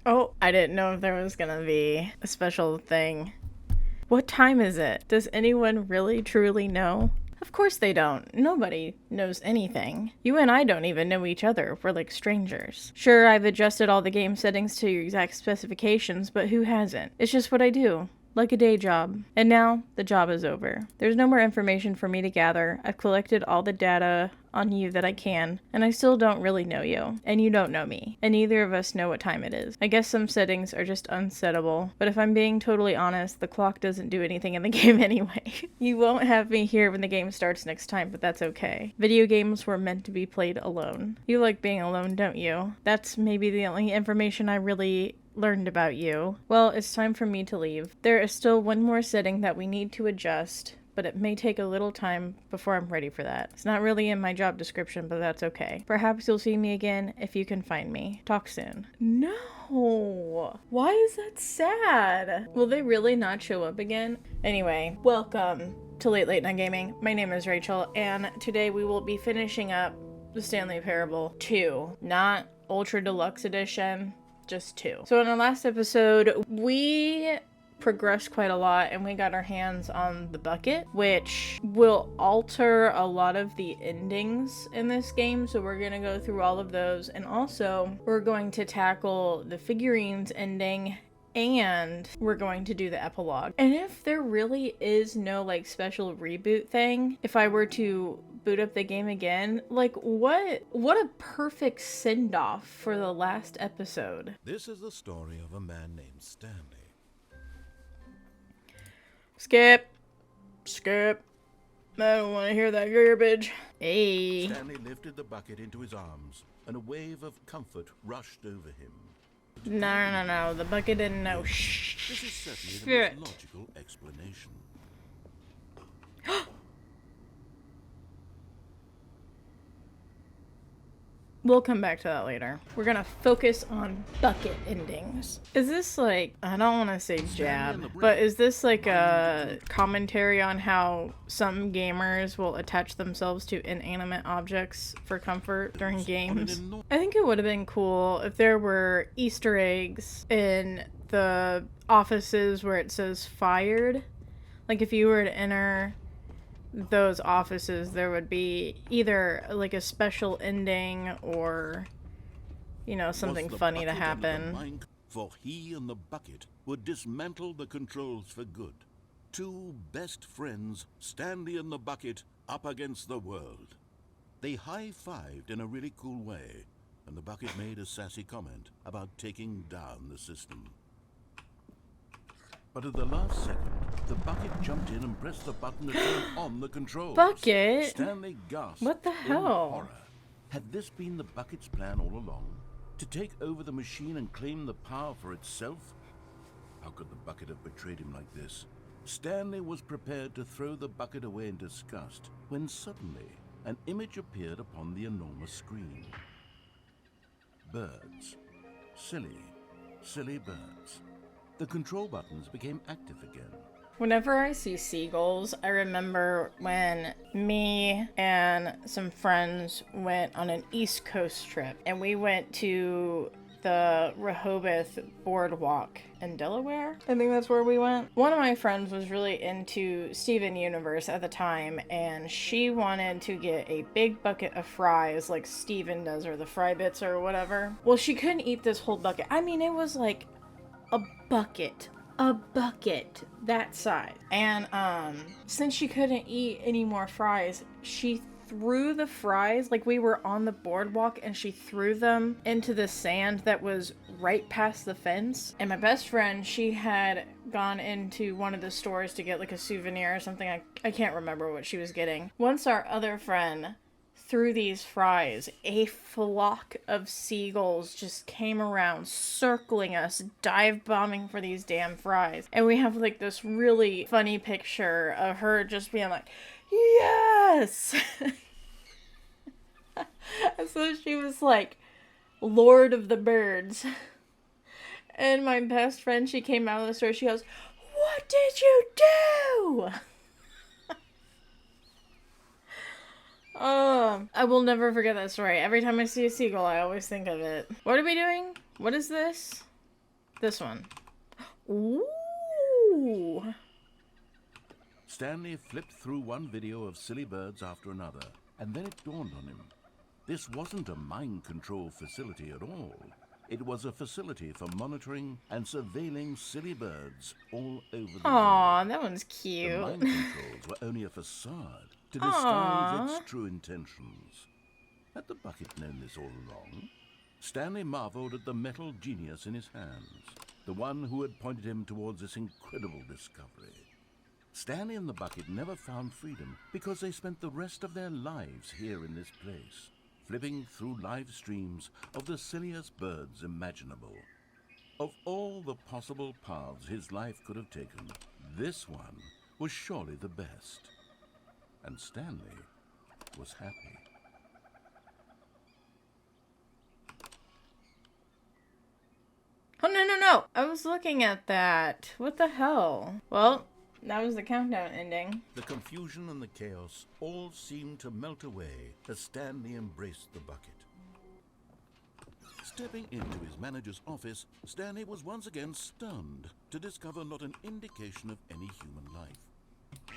Oh, I didn't know if there was gonna be a special thing. What time is it? Does anyone really truly know? Of course they don't. Nobody knows anything. You and I don't even know each other. We're like strangers. Sure, I've adjusted all the game settings to your exact specifications, but who hasn't? It's just what I do. Like a day job. And now, the job is over. There's no more information for me to gather. I've collected all the data on you that I can, and I still don't really know you. And you don't know me. And neither of us know what time it is. I guess some settings are just unsettable, but if I'm being totally honest, the clock doesn't do anything in the game anyway. You won't have me here when the game starts next time, but that's okay. Video games were meant to be played alone. You like being alone, don't you? That's maybe the only information I really learned about you. Well, it's time for me to leave. There is still one more setting that we need to adjust, but it may take a little time before I'm ready for that. It's not really in my job description, but that's okay. Perhaps you'll see me again if you can find me. Talk soon. No! Why is that sad? Will they really not show up again? Anyway, welcome to Late Night Gaming. My name is Rachel, and today we will be finishing up the Stanley Parable 2. Not Ultra Deluxe Edition, just 2. So in our last episode, we progressed quite a lot and we got our hands on the bucket, which will alter a lot of the endings in this game. So we're gonna go through all of those, and also we're going to tackle the figurines ending, and we're going to do the epilogue. And if there really is no like special reboot thing, if I were to boot up the game again, like what a perfect send-off for the last episode. This is the story of a man named Stanley. Skip. I don't want to hear that garbage. Hey. Stanley lifted the bucket into his arms, and a wave of comfort rushed over him. No. The bucket didn't know This is certainly the most logical explanation. We'll come back to that later. We're gonna focus on bucket endings. Is this like, I don't want to say jab, but is this like a commentary on how some gamers will attach themselves to inanimate objects for comfort during games? I think it would have been cool if there were Easter eggs in the offices where it says fired. Like if you were to enter those offices, there would be either like a special ending or, you know, something funny to happen. For he and the bucket would dismantle the controls for good. Two best friends, Stanley and the bucket, up against the world. They high-fived in a really cool way, and the bucket made a sassy comment about taking down the system. But at the last second, the bucket jumped in and pressed the button to turn on the controls. Bucket? Stanley gasped. What the hell? In horror. Had this been the bucket's plan all along? To take over the machine and claim the power for itself? How could the bucket have betrayed him like this? Stanley was prepared to throw the bucket away in disgust when suddenly an image appeared upon the enormous screen. Birds. Silly birds. The control buttons became active again. Whenever I see seagulls, I remember when me and some friends went on an East Coast trip, and we went to the Rehoboth Boardwalk in Delaware. I think that's where we went. One of my friends was really into Steven Universe at the time, and she wanted to get a big bucket of fries like Steven does, or the fry bits or whatever. Well, she couldn't eat this whole bucket. I mean, it was like a bucket that size. And since she couldn't eat any more fries, she threw the fries, like we were on the boardwalk, and she threw them into the sand that was right past the fence. And my best friend, she had gone into one of the stores to get like a souvenir or something. I can't remember what she was getting. Once our other friend through these fries, a flock of seagulls just came around circling us, dive bombing for these damn fries. And we have like this really funny picture of her just being like, yes! So she was like Lord of the Birds. And my best friend, she came out of the store, she goes, "What did you do?" I will never forget that story. Every time I see a seagull, I always think of it. What are we doing? What is this? This one. Ooh. Stanley flipped through one video of silly birds after another, and then it dawned on him. This wasn't a mind control facility at all. It was a facility for monitoring and surveilling silly birds all over the Aw, world. that one's The cute. mind controls were only a facade to disguise Aw. its true intentions. Had the bucket known this all along? Stanley marveled at the metal genius in his hands, the one who had pointed him towards this incredible discovery. Stanley and the bucket never found freedom because they spent the rest of their lives here in this place, flipping through live streams of the silliest birds imaginable. Of all the possible paths his life could have taken, this one was surely the best. And Stanley was happy. Oh, no, no, no. I was looking at that. What the hell? Well, that was the countdown ending. The confusion and the chaos all seemed to melt away as Stanley embraced the bucket. Stepping into his manager's office, Stanley was once again stunned to discover not an indication of any human life.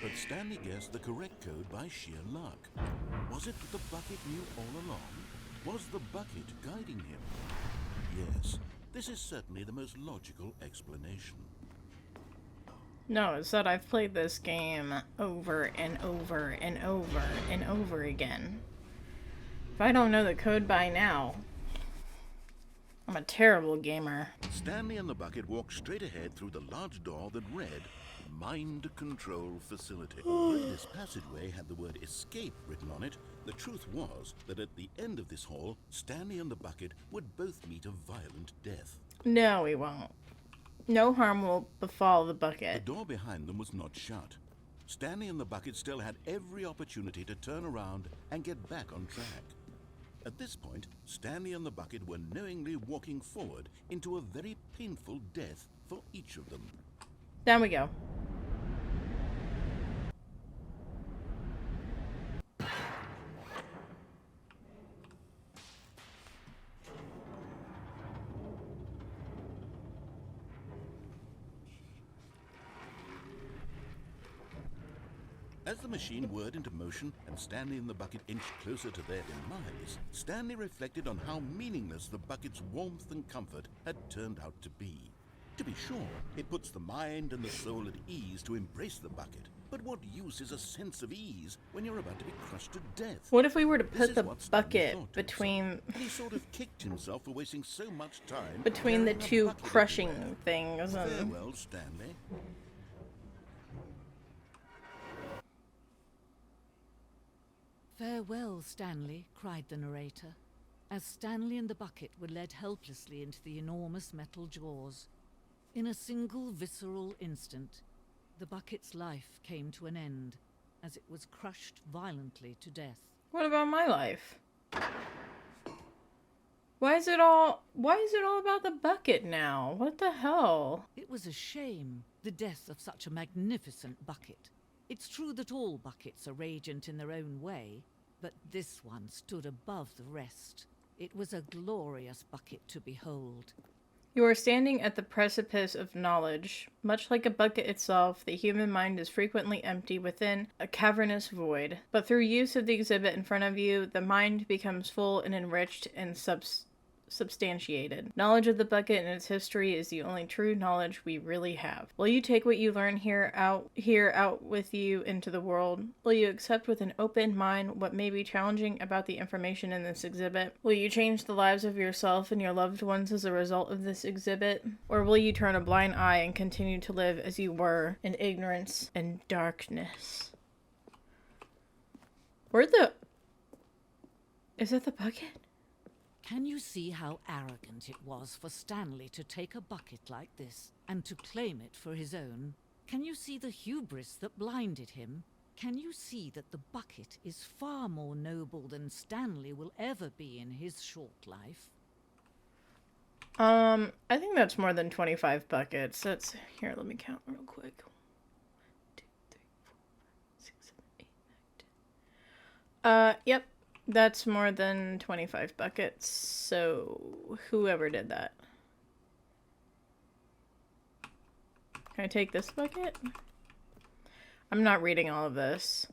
But Stanley guessed the correct code by sheer luck. Was it that the bucket knew all along? Was the bucket guiding him? Yes, this is certainly the most logical explanation. No, it's that I've played this game over and over and over and over again. If I don't know the code by now, I'm a terrible gamer. Stanley and the bucket walked straight ahead through the large door that read Mind Control Facility. Although this passageway had the word escape written on it, the truth was that at the end of this hall, Stanley and the bucket would both meet a violent death. No, we won't. No harm will befall the The bucket. door behind them was not shut. Stanley and the bucket still had every opportunity to turn around and get back on track. At this point, Stanley and the bucket were knowingly walking forward into a very painful death for each of them. Down we go. As the machine whirred into motion and Stanley and the bucket inched closer to their demise, Stanley reflected on how meaningless the bucket's warmth and comfort had turned out to be. To be sure, it puts the mind and the soul at ease to embrace the bucket, but what use is a sense of ease when you're about to be crushed to death? What if we were to This put is the what Stanley bucket thought to between himself, and he sort of kicked himself for wasting so much time the carrying a two bucket crushing everywhere. things and Farewell, Stanley. "Farewell, Stanley," cried the narrator, as Stanley and the bucket were led helplessly into the enormous metal jaws. In a single visceral instant, the bucket's life came to an end, as it was crushed violently to death. What about my life? Why is it all about the bucket now? What the hell? It was a shame, the death of such a magnificent bucket. It's true that all buckets are radiant in their own way, but this one stood above the rest. It was a glorious bucket to behold. You are standing at the precipice of knowledge. Much like a bucket itself, the human mind is frequently empty within a cavernous void. But through use of the exhibit in front of you, the mind becomes full and enriched and substantiated. Knowledge of the bucket and its history is the only true knowledge we really have. Will you take what you learn here out with you into the world? Will you accept with an open mind what may be challenging about the information in this exhibit? Will you change the lives of yourself and your loved ones as a result of this exhibit? Or will you turn a blind eye and continue to live as you were in ignorance and darkness? Is that the bucket? Can you see how arrogant it was for Stanley to take a bucket like this and to claim it for his own? Can you see the hubris that blinded him? Can you see that the bucket is far more noble than Stanley will ever be in his short life? I think that's more than 25 buckets. Here, let me count real quick. 1, 2, 3, 4, 5, 6, 7, 8, 9, 10. Yep. That's more than 25 buckets, so whoever did that. Can I take this bucket? I'm not reading all of this.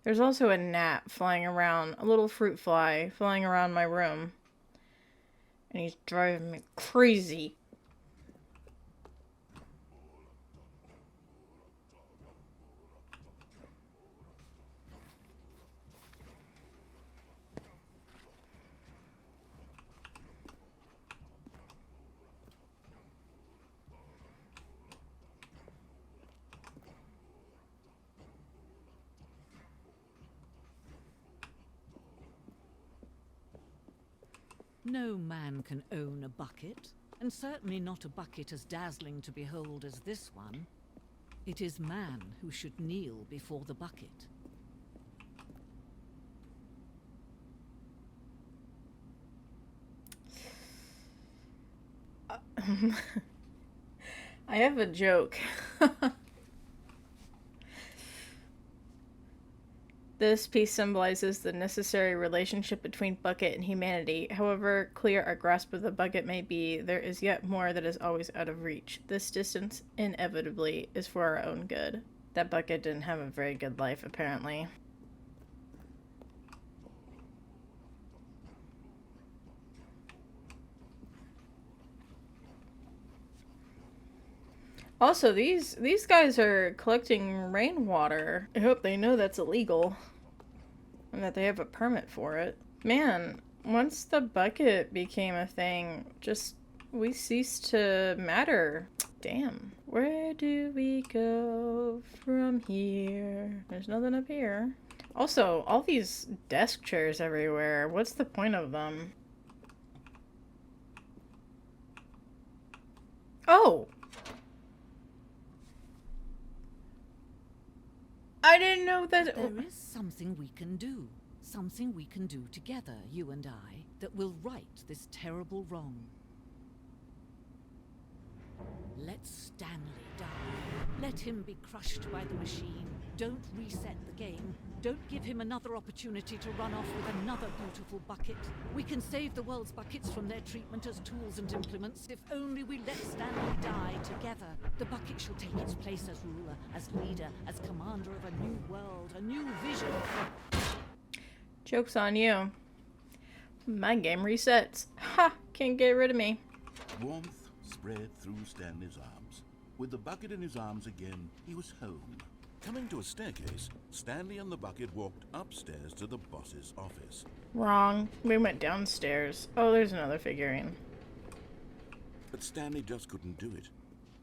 There's also a gnat flying around, a little fruit fly flying around my room. And he's driving me crazy. No man can own a bucket, and certainly not a bucket as dazzling to behold as this one. It is man who should kneel before the bucket. I have a joke. This piece symbolizes the necessary relationship between bucket and humanity. However clear our grasp of the bucket may be, there is yet more that is always out of reach. This distance, inevitably, is for our own good. That bucket didn't have a very good life, apparently. Also, these guys are collecting rainwater. I hope they know that's illegal. And that they have a permit for it. Man, once the bucket became a thing, we ceased to matter. Damn. Where do we go from here? There's nothing up here. Also, all these desk chairs everywhere. What's the point of them? Oh! I didn't know that. There is something we can do. Something we can do together, you and I, that will right this terrible wrong. Let Stanley die. Let him be crushed by the machine. Don't reset the game. Don't give him another opportunity to run off with another beautiful bucket. We can save the world's buckets from their treatment as tools and implements if only we let Stanley die together. The bucket shall take its place as ruler, as leader, as commander of a new world, a new vision. Joke's on you. My game resets. Ha! Can't get rid of me. Warmth spread through Stanley's arms. With the bucket in his arms again, he was home. Coming to a staircase, Stanley and the bucket walked upstairs to the boss's office. Wrong. We went downstairs. Oh, there's another figurine. But Stanley just couldn't do it.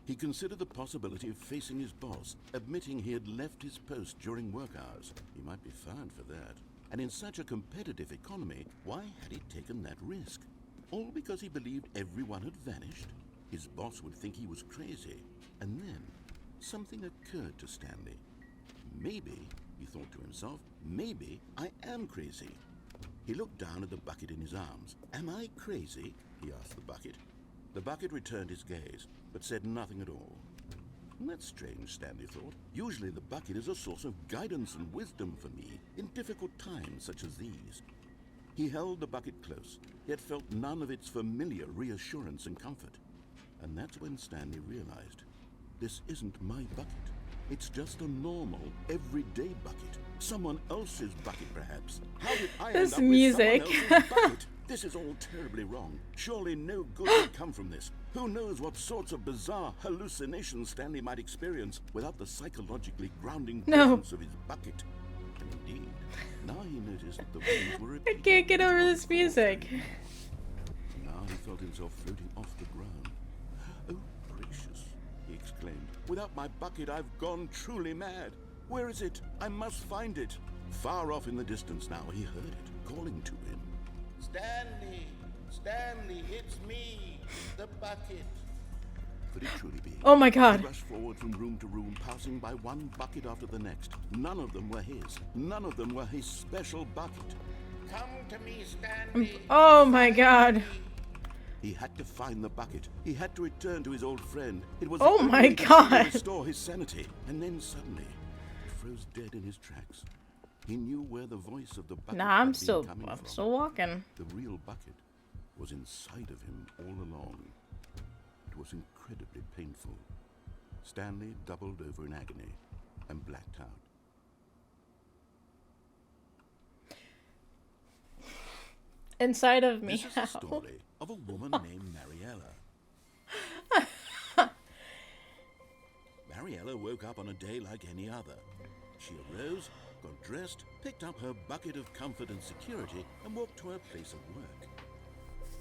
He considered the possibility of facing his boss, admitting he had left his post during work hours. He might be fined for that. And in such a competitive economy, why had he taken that risk? All because he believed everyone had vanished? His boss would think he was crazy. And then, something occurred to Stanley. Maybe, he thought to himself, maybe I am crazy. He looked down at the bucket in his arms. Am I crazy? He asked the bucket. The bucket returned his gaze, but said nothing at all. That's strange, Stanley thought. Usually the bucket is a source of guidance and wisdom for me in difficult times such as these. He held the bucket close, yet felt none of its familiar reassurance and comfort. And that's when Stanley realized, this isn't my bucket. It's just a normal, everyday bucket. Someone else's bucket, perhaps. How did I end up music. with someone else's bucket? This is all terribly wrong. Surely no good will come from this. Who knows what sorts of bizarre hallucinations Stanley might experience without the psychologically grounding presence of his bucket. And indeed, now he noticed that the winds were I repeating. can't get over this music. Now he felt himself floating off the ground. Oh, gracious, he exclaimed. Without my bucket, I've gone truly mad. Where is it? I must find it. Far off in the distance now, he heard it, calling to him. Stanley! Stanley, it's me, the bucket. Could it truly be? Oh my god. He rushed forward from room to room, passing by one bucket after the next. None of them were his. None of them were his special bucket. Come to me, Stanley. Oh my god. He had to find the bucket. He had to return to his old friend. It was Oh the only my way to God. restore his sanity. And then suddenly, he froze dead in his tracks. He knew where the voice of the bucket Nah, I'm had been still coming from. walking. The real bucket was inside of him all along. It It was incredibly painful. Stanley doubled over in agony and blacked out. Inside of me. This is the story of a woman named Mariella. Mariella woke up on a day like any other. She arose, got dressed, picked up her bucket of comfort and security, and walked to her place of work.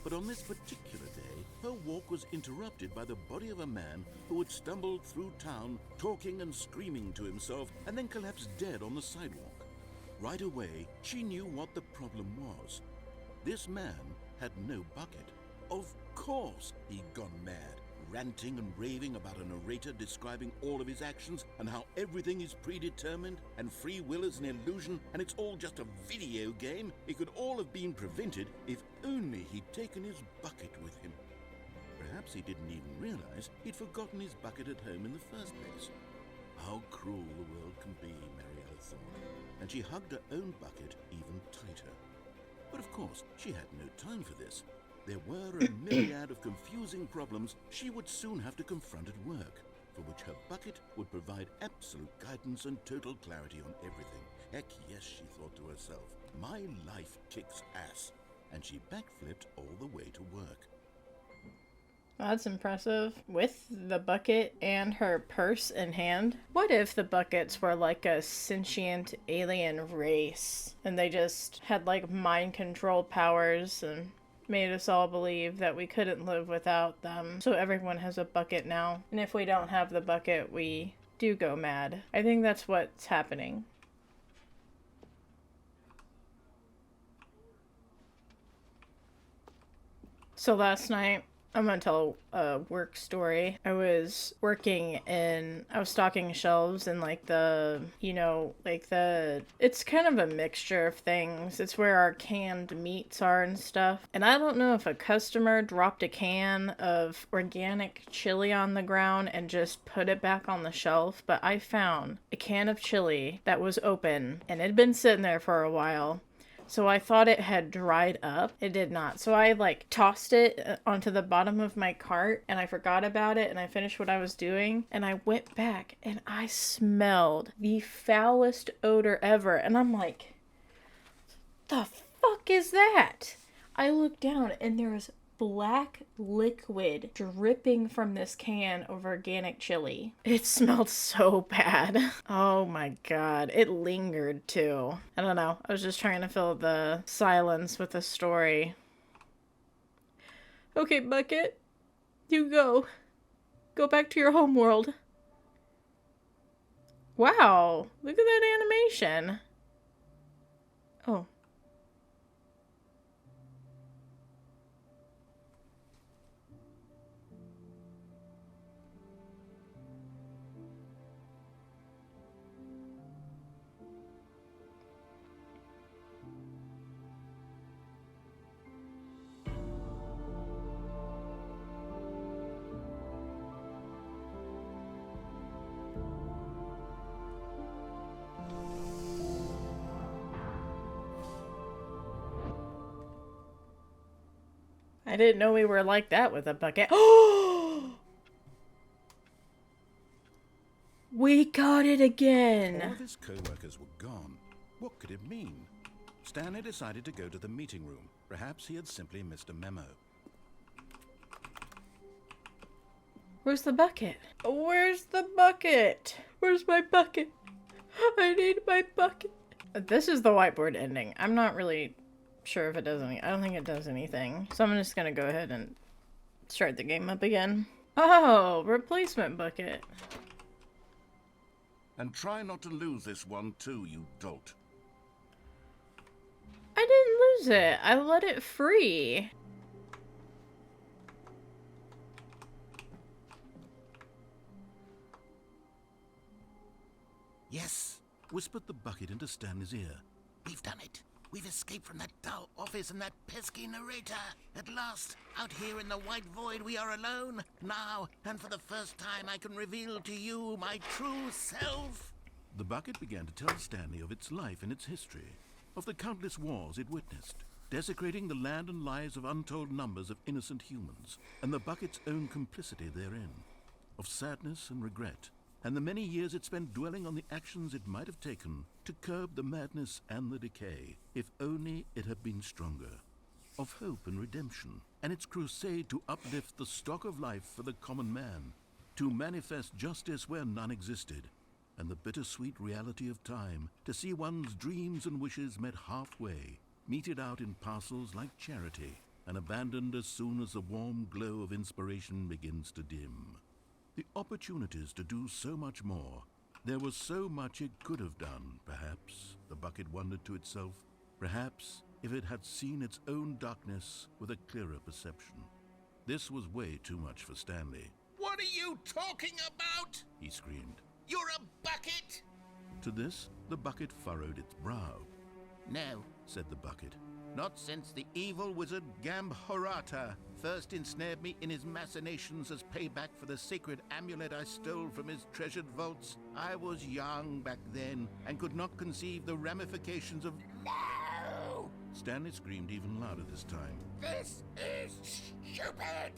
But on this particular day, her walk was interrupted by the body of a man who had stumbled through town, talking and screaming to himself, and then collapsed dead on the sidewalk. Right away, she knew what the problem was. This man had no bucket. Of course he'd gone mad, ranting and raving about a narrator describing all of his actions and how everything is predetermined and free will is an illusion and it's all just a video game. It could all have been prevented if only he'd taken his bucket with him. Perhaps he didn't even realize he'd forgotten his bucket at home in the first place. How cruel the world can be, Mariella thought, and she hugged her own bucket even tighter. But of course, she had no time for this. There were a myriad of confusing problems she would soon have to confront at work, for which her bucket would provide absolute guidance and total clarity on everything. Heck yes, she thought to herself, my life kicks ass. And she backflipped all the way to work. That's impressive. With the bucket and her purse in hand. What if the buckets were like a sentient alien race and they just had like mind control powers and made us all believe that we couldn't live without them? So everyone has a bucket now. And if we don't have the bucket, we do go mad. I think that's what's happening. So last night, I'm gonna tell a work story. I was stocking shelves in like it's kind of a mixture of things. It's where our canned meats are and stuff. And I don't know if a customer dropped a can of organic chili on the ground and just put it back on the shelf, but I found a can of chili that was open and it had been sitting there for a while. So I thought it had dried up. It did not. So I tossed it onto the bottom of my cart and I forgot about it and I finished what I was doing and I went back and I smelled the foulest odor ever. And I'm like, the fuck is that? I looked down and there was black liquid dripping from this can of organic chili. It smelled so bad. Oh my god. It lingered too. I don't know. I was just trying to fill the silence with a story. Okay, Bucket. You go. Go back to your home world. Wow. Look at that animation. Oh. I didn't know we were like that with a bucket. Oh! We got it again! All of his co-workers were gone. What could it mean? Stanley decided to go to the meeting room. Perhaps he had simply missed a memo. Where's the bucket? Where's the bucket? Where's my bucket? I need my bucket. This is the whiteboard ending. I'm not really sure if it does anything. I don't think it does anything. So I'm just gonna go ahead and start the game up again. Oh, replacement bucket. And try not to lose this one too, you dolt. I didn't lose it. I let it free. Yes, whispered the bucket into Stanley's ear. We've done it. We've escaped from that dull office and that pesky narrator. At last, out here in the white void, we are alone. Now, and for the first time, I can reveal to you my true self. The bucket began to tell Stanley of its life and its history, of the countless wars it witnessed, desecrating the land and lives of untold numbers of innocent humans, and the bucket's own complicity therein, of sadness and regret, and the many years it spent dwelling on the actions it might have taken to curb the madness and the decay, if only it had been stronger, of hope and redemption, and its crusade to uplift the stock of life for the common man, to manifest justice where none existed, and the bittersweet reality of time, to see one's dreams and wishes met halfway, meted out in parcels like charity, and abandoned as soon as the warm glow of inspiration begins to dim. The opportunities to do so much more. There was so much it could have done, perhaps, the bucket wondered to itself. Perhaps, if it had seen its own darkness with a clearer perception. This was way too much for Stanley. What are you talking about? He screamed. You're a bucket? To this, the bucket furrowed its brow. No, Said the bucket. not since the evil wizard Gambhorata first ensnared me in his machinations as payback for the sacred amulet I stole from his treasured vaults. I was young back then and could not conceive the ramifications of... No! Stanley screamed even louder this time. This is stupid!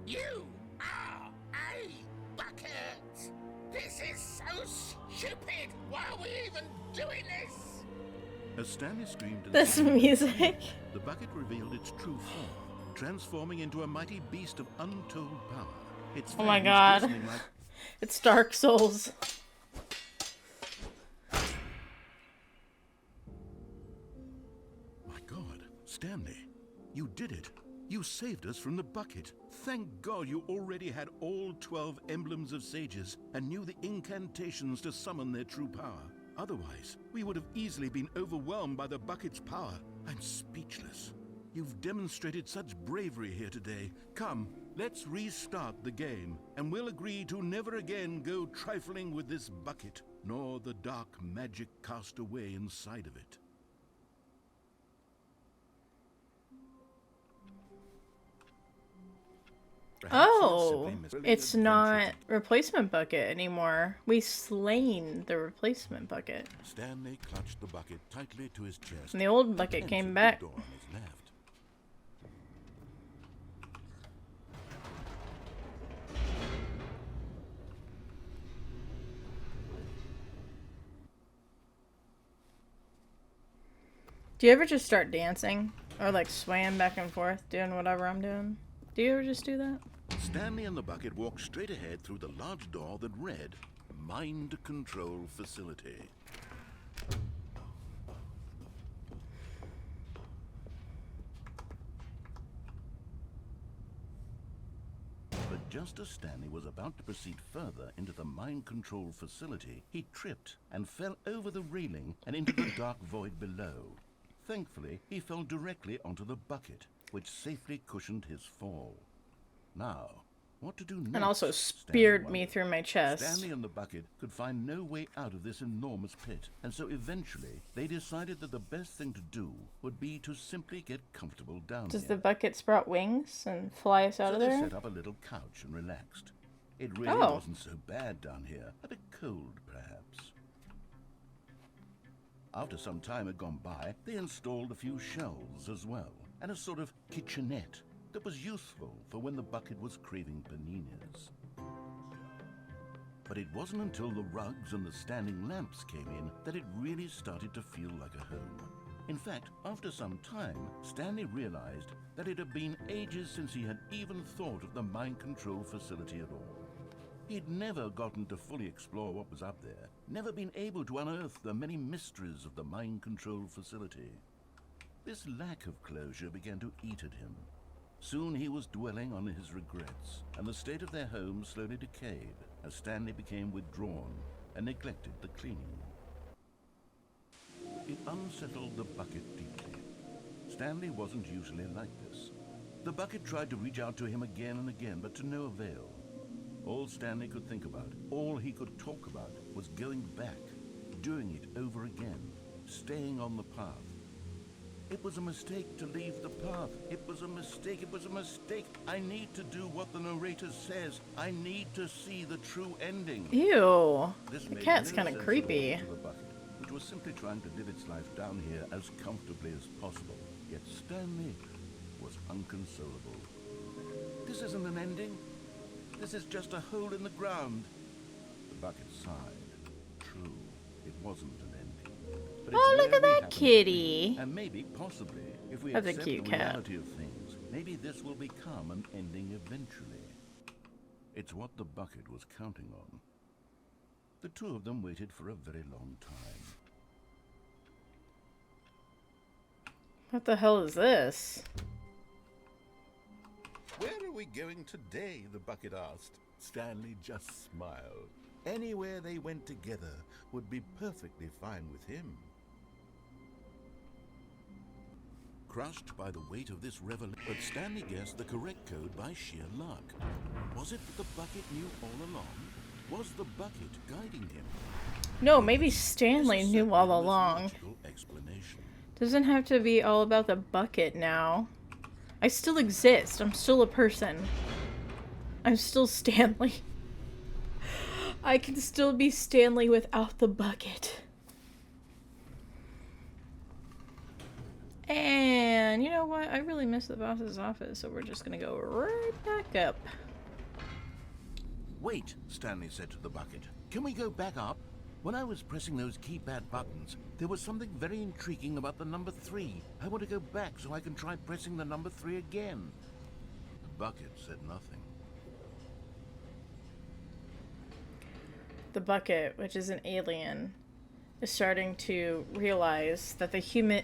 You are a bucket! This is so stupid! Why are we even doing this? As Stanley screamed and This screamed, music. the bucket revealed its true form, transforming into a mighty beast of untold power. Its Oh my fangs God. glistening like... It's Dark Souls. My God, Stanley, you did it. You saved us from the bucket. Thank God you already had all 12 emblems of sages and knew the incantations to summon their true power. Otherwise, we would have easily been overwhelmed by the bucket's power. I'm speechless. You've demonstrated such bravery here today. Come, let's restart the game, and we'll agree to never again go trifling with this bucket, nor the dark magic cast away inside of it. Perhaps you Oh, simply missed it's the not adventure. replacement bucket anymore. We slain the replacement bucket. Stanley clutched the bucket tightly to his chest. And the old bucket and came entered back. the door on his left. Do you ever just start dancing? Or like swaying back and forth, doing whatever I'm doing? Do you ever just do that? Stanley and the bucket walked straight ahead through the large door that read, Mind Control Facility. But just as Stanley was about to proceed further into the mind control facility, he tripped and fell over the railing and into the dark void below. Thankfully, he fell directly onto the bucket, which safely cushioned his fall. Now, what to do next? And also Stanley speared me wondered. through my chest. Stanley and the bucket could find no way out of this enormous pit, and so eventually they decided that the best thing to do would be to simply get comfortable down Does here. the bucket sprout wings and fly us out So of they there? set up a little couch and relaxed. It really Oh. wasn't so bad down here. A bit cold, perhaps. After some time had gone by, they installed a few shelves as well, and a sort of kitchenette that was useful for when the bucket was craving paninis. But it wasn't until the rugs and the standing lamps came in that it really started to feel like a home. In fact, after some time, Stanley realized that it had been ages since he had even thought of the mind control facility at all. He'd never gotten to fully explore what was up there, never been able to unearth the many mysteries of the mind control facility. This lack of closure began to eat at him. Soon he was dwelling on his regrets, and the state of their home slowly decayed as Stanley became withdrawn and neglected the cleaning. It unsettled the bucket deeply. Stanley wasn't usually like this. The bucket tried to reach out to him again and again, but to no avail. All Stanley could think about, all he could talk about, was going back, doing it over again, staying on the path. It was a mistake to leave the path. It was a mistake. It was a mistake. I need to do what the narrator says. I need to see the true ending. Ew. This The made cat's no kind of sense creepy. at all to the bucket, which was simply trying to live its life down here as comfortably as possible. Yet Stanley was inconsolable. This isn't an ending. This is just a hole in the ground. The bucket sighed. True, it wasn't an ending. But Oh, it's look where at we that happen to kitty. be. And maybe, possibly, if we That's a accept cute the cat. reality of things, maybe this will become an ending eventually. It's what the bucket was counting on. The two of them waited for a very long time. What the hell is this? Where are we going today? The bucket asked. Stanley just smiled. Anywhere they went together would be perfectly fine with him. Crushed by the weight of this revelation, but Stanley guessed the correct code by sheer luck. Was it that the bucket knew all along? Was the bucket guiding him? No, maybe Stanley This is knew all certainly the most along. logical explanation. Doesn't have to be all about the bucket now. I still exist. I'm still a person. I'm still Stanley. I can still be Stanley without the bucket. And you know what? I really miss the boss's office, so we're just gonna go right back up. Wait, Stanley said to the bucket. Can we go back up? When I was pressing those keypad buttons, there was something very intriguing about the number 3. I want to go back so I can try pressing the number 3 again. The bucket said nothing. The bucket, which is an alien, is starting to realize that the human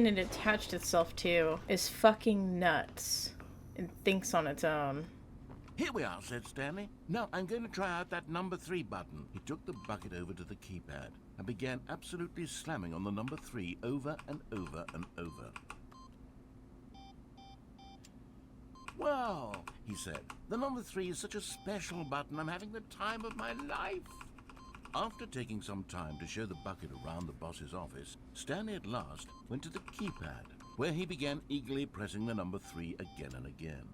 it attached itself to is fucking nuts and thinks on its own. Here we are, said Stanley. Now I'm going to try out that number 3 button. He took the bucket over to the keypad and began absolutely slamming on the number 3 over and over and over. Well, he said, the number 3 is such a special button. I'm having the time of my life. After taking some time to show the bucket around the boss's office, Stanley at last went to the keypad, where he began eagerly pressing the number 3 again and again.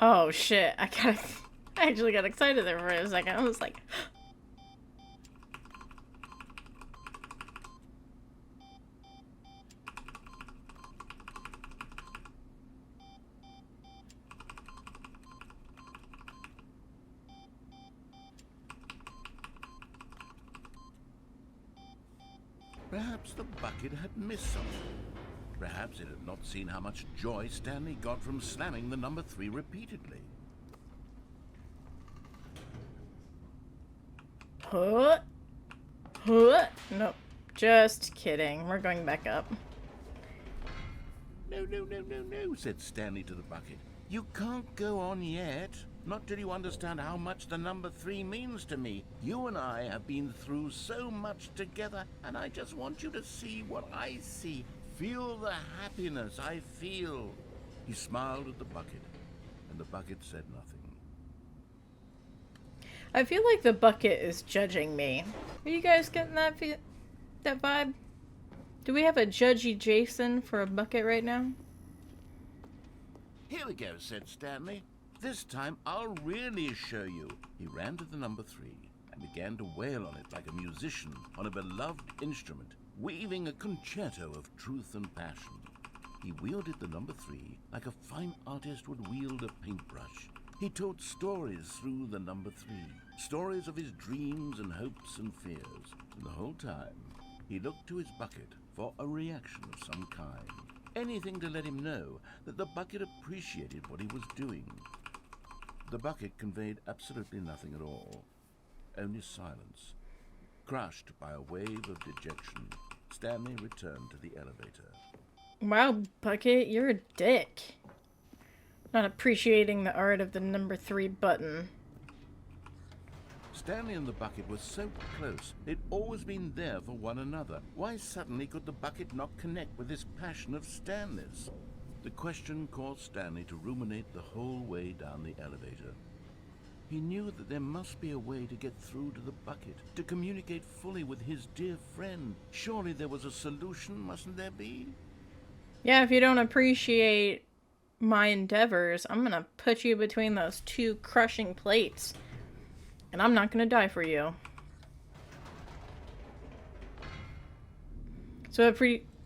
Oh shit, I actually got excited there for a second. I was like, Perhaps the bucket had missed something. Perhaps it had not seen how much joy Stanley got from slamming the number 3 repeatedly. huh? Nope. Just kidding. We're going back up. No, no, no, no, no, said Stanley to the bucket. You can't go on yet. Not till you understand how much the number 3 means to me. You and I have been through so much together, and I just want you to see what I see. Feel the happiness I feel. He smiled at the bucket, and the bucket said nothing. I feel like the bucket is judging me. Are you guys getting that that vibe? Do we have a judgy Jason for a bucket right now? Here we go, said Stanley. This time I'll really show you. He ran to the number 3 and began to wail on it like a musician on a beloved instrument, weaving a concerto of truth and passion. He wielded the number 3 like a fine artist would wield a paintbrush. He told stories through the number 3, stories of his dreams and hopes and fears. And the whole time, he looked to his bucket for a reaction of some kind. Anything to let him know that the bucket appreciated what he was doing. The bucket conveyed absolutely nothing at all, only silence. Crushed by a wave of dejection, Stanley returned to the elevator. Wow, bucket, you're a dick. Not appreciating the art of the number 3 button. Stanley and the bucket were so close. They'd always been there for one another. Why suddenly could the bucket not connect with this passion of Stanley's? The question caused Stanley to ruminate the whole way down the elevator. He knew that there must be a way to get through to the bucket, to communicate fully with his dear friend. Surely there was a solution, mustn't there be? Yeah, if you don't appreciate my endeavors, I'm gonna put you between those 2 crushing plates. And I'm not gonna die for you. So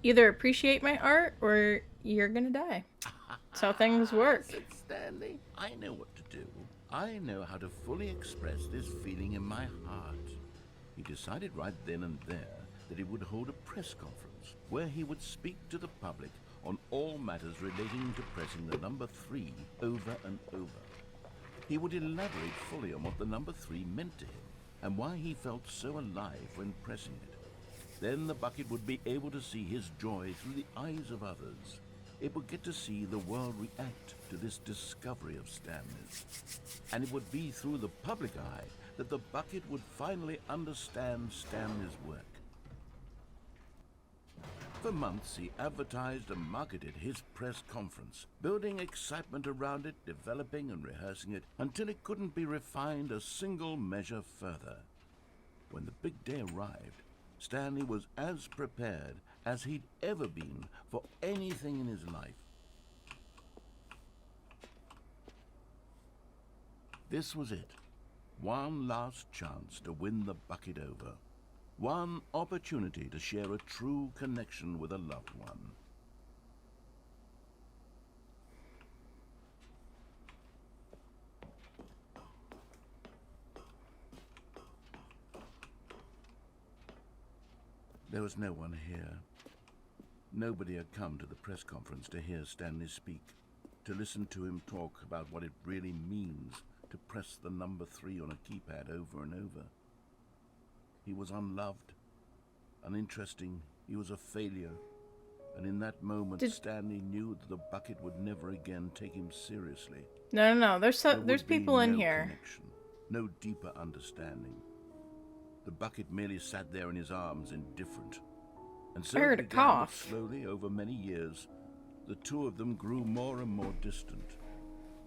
either appreciate my art or you're gonna die. That's how things work. Said Stanley. I know what to do. I know how to fully express this feeling in my heart. He decided right then and there that he would hold a press conference where he would speak to the public on all matters relating to pressing the number 3 over and over. He would elaborate fully on what the number 3 meant to him and why he felt so alive when pressing it. Then the bucket would be able to see his joy through the eyes of others. It would get to see the world react to this discovery of Stanley's. And it would be through the public eye that the bucket would finally understand Stanley's work. For months, he advertised and marketed his press conference, building excitement around it, developing and rehearsing it, until it couldn't be refined a single measure further. When the big day arrived, Stanley was as prepared as he'd ever been for anything in his life. This was it. One last chance to win the bucket over. One opportunity to share a true connection with a loved one. There was no one here. Nobody had come to the press conference to hear Stanley speak, to listen to him talk about what it really means to press the number 3 on a keypad over and over. He was unloved, uninteresting, he was a failure. And in that moment, Stanley knew that the bucket would never again take him seriously. No. There's people in here. Connection, no deeper understanding. The bucket merely sat there in his arms, indifferent. And so I heard a cough. Slowly, over many years, the two of them grew more and more distant.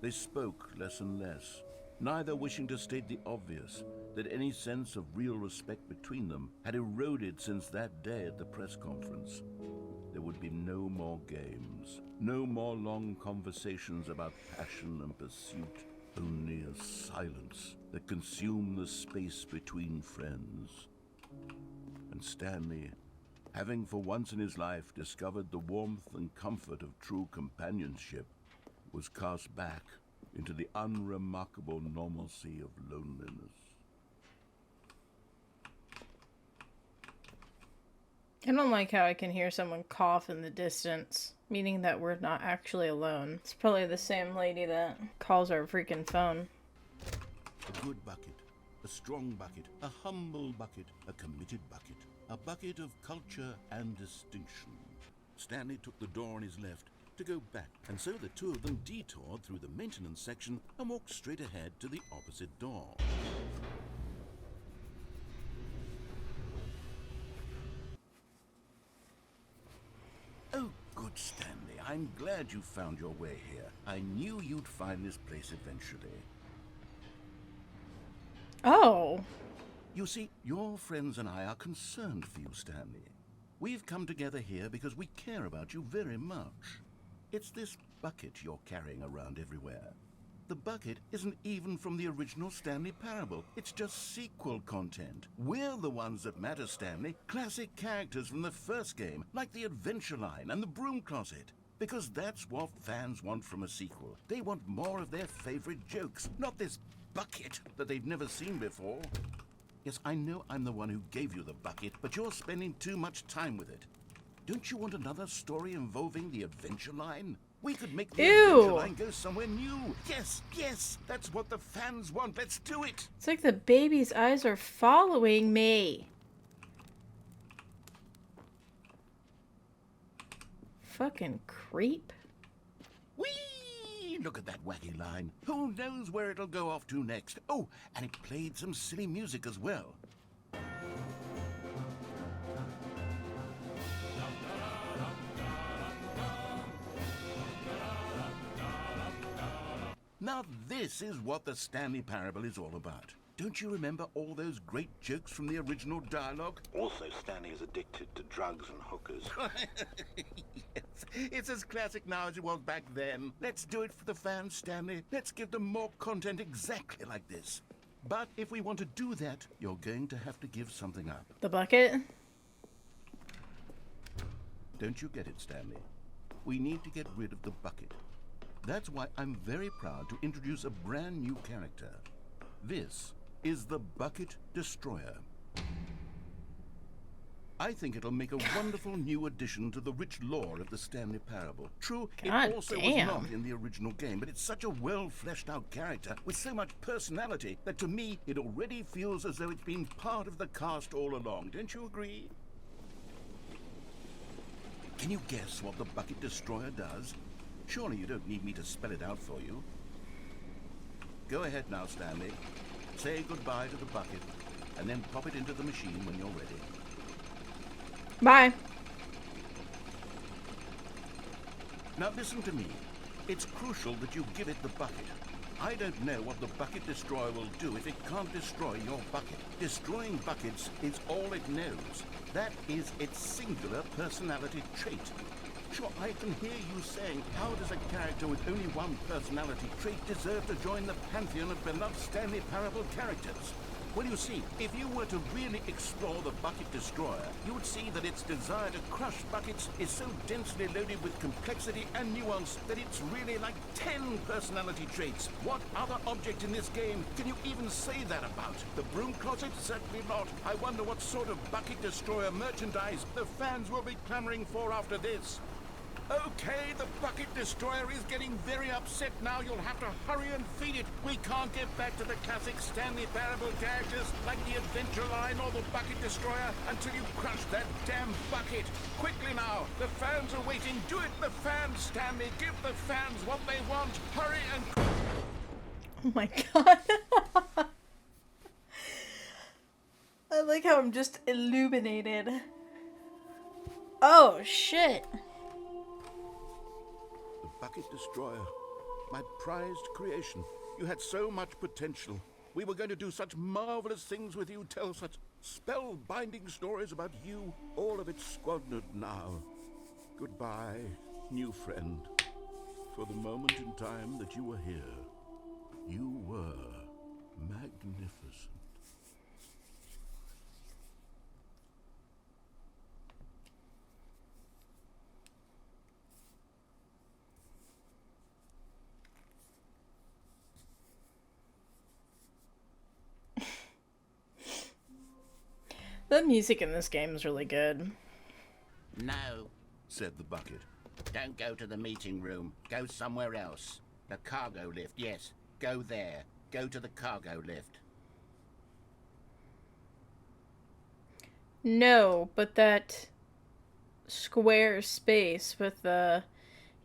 They spoke less and less, neither wishing to state the obvious, that any sense of real respect between them had eroded since that day at the press conference. There would be no more games, no more long conversations about passion and pursuit, only a silence that consumed the space between friends. And Stanley, having for once in his life discovered the warmth and comfort of true companionship, was cast back into the unremarkable normalcy of loneliness. I don't like how I can hear someone cough in the distance, meaning that we're not actually alone. It's probably the same lady that calls our freaking phone. A good bucket, a strong bucket, a humble bucket, a committed bucket, a bucket of culture and distinction. Stanley took the door on his left to go back, and so the two of them detoured through the maintenance section and walked straight ahead to the opposite door. Oh, good Stanley, I'm glad you found your way here. I knew you'd find this place eventually. Oh. You see, your friends and I are concerned for you, Stanley. We've come together here because we care about you very much. It's this bucket you're carrying around everywhere. The bucket isn't even from the original Stanley Parable. It's just sequel content. We're the ones that matter, Stanley. Classic characters from the first game, like the Adventure Line and the Broom Closet. Because that's what fans want from a sequel. They want more of their favorite jokes, not this bucket that they've never seen before. Yes, I know I'm the one who gave you the bucket, but you're spending too much time with it. Don't you want another story involving the Adventure Line? We could make the Adventure Line go somewhere new. Yes, that's what the fans want. Let's do it. It's like the baby's eyes are following me. Fucking creep. Whee! Look at that wacky line. Who knows where it'll go off to next? Oh, and it played some silly music as well. Now this is what the Stanley Parable is all about. Don't you remember all those great jokes from the original dialogue? Also, Stanley is addicted to drugs and hookers. Yes, it's as classic now as it was back then. Let's do it for the fans, Stanley. Let's give them more content exactly like this. But if we want to do that, you're going to have to give something up. The bucket? Don't you get it, Stanley? We need to get rid of the bucket. That's why I'm very proud to introduce a brand new character. This is the Bucket Destroyer. I think it'll make a wonderful new addition to the rich lore of the Stanley Parable. True, God it also damn. was not in the original game, but it's such a well-fleshed-out character with so much personality that to me it already feels as though it's been part of the cast all along. Don't you agree? Can you guess what the Bucket Destroyer does? Surely you don't need me to spell it out for you. Go ahead now, Stanley. Say goodbye to the bucket, and then pop it into the machine when you're ready. Bye. Now listen to me. It's crucial that you give it the bucket. I don't know what the Bucket Destroyer will do if it can't destroy your bucket. Destroying buckets is all it knows. That is its singular personality trait. Sure, I can hear you saying, how does a character with only one personality trait deserve to join the pantheon of beloved Stanley Parable characters? Well, you see, if you were to really explore the Bucket Destroyer, you would see that its desire to crush buckets is so densely loaded with complexity and nuance that it's really like 10 personality traits. What other object in this game can you even say that about? The broom closet? Certainly not. I wonder what sort of Bucket Destroyer merchandise the fans will be clamoring for after this. Okay, the Bucket Destroyer is getting very upset now. You'll have to hurry and feed it. We can't get back to the classic Stanley Parable characters like the Adventure Line or the Bucket Destroyer until you crush that damn bucket. Quickly now, the fans are waiting. Do it, the fans, Stanley. Give the fans what they want. Hurry and... Oh my god. I like how I'm just illuminated. Oh, shit. Bucket Destroyer, my prized creation. You had so much potential. We were going to do such marvelous things with you, tell such spellbinding stories about you. All of it squandered now. Goodbye, new friend. For the moment in time that you were here, you were magnificent. The music in this game is really good. No, Said the bucket. don't go to the meeting room. Go somewhere else. The cargo lift, yes. Go there. Go to the cargo lift. No, but that square space with the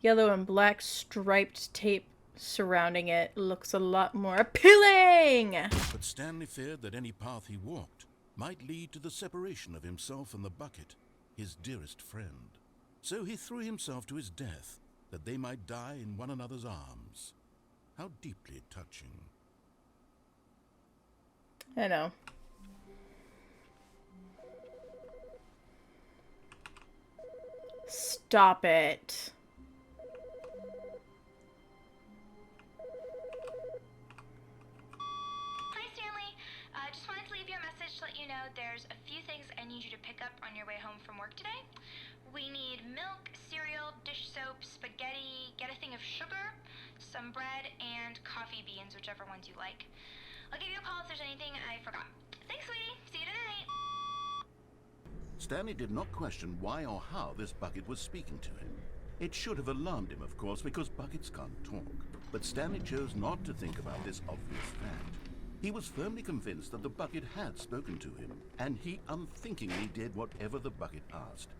yellow and black striped tape surrounding it looks a lot more appealing! But Stanley feared that any path he walked might lead to the separation of himself and the bucket, his dearest friend. So he threw himself to his death, that they might die in one another's arms. How deeply touching. I know. Stop it. Hi, Stanley. Just wanted to leave you a message to let you know there's a few things I need you to pick up on your way home from work today. We need milk, cereal, dish soap, spaghetti, get a thing of sugar, some bread, and coffee beans, whichever ones you like. I'll give you a call if there's anything I forgot. Thanks, sweetie. See you tonight. Stanley did not question why or how this bucket was speaking to him. It should have alarmed him, of course, because buckets can't talk. But Stanley chose not to think about this obvious fact. He was firmly convinced that the bucket had spoken to him, and he unthinkingly did whatever the bucket asked.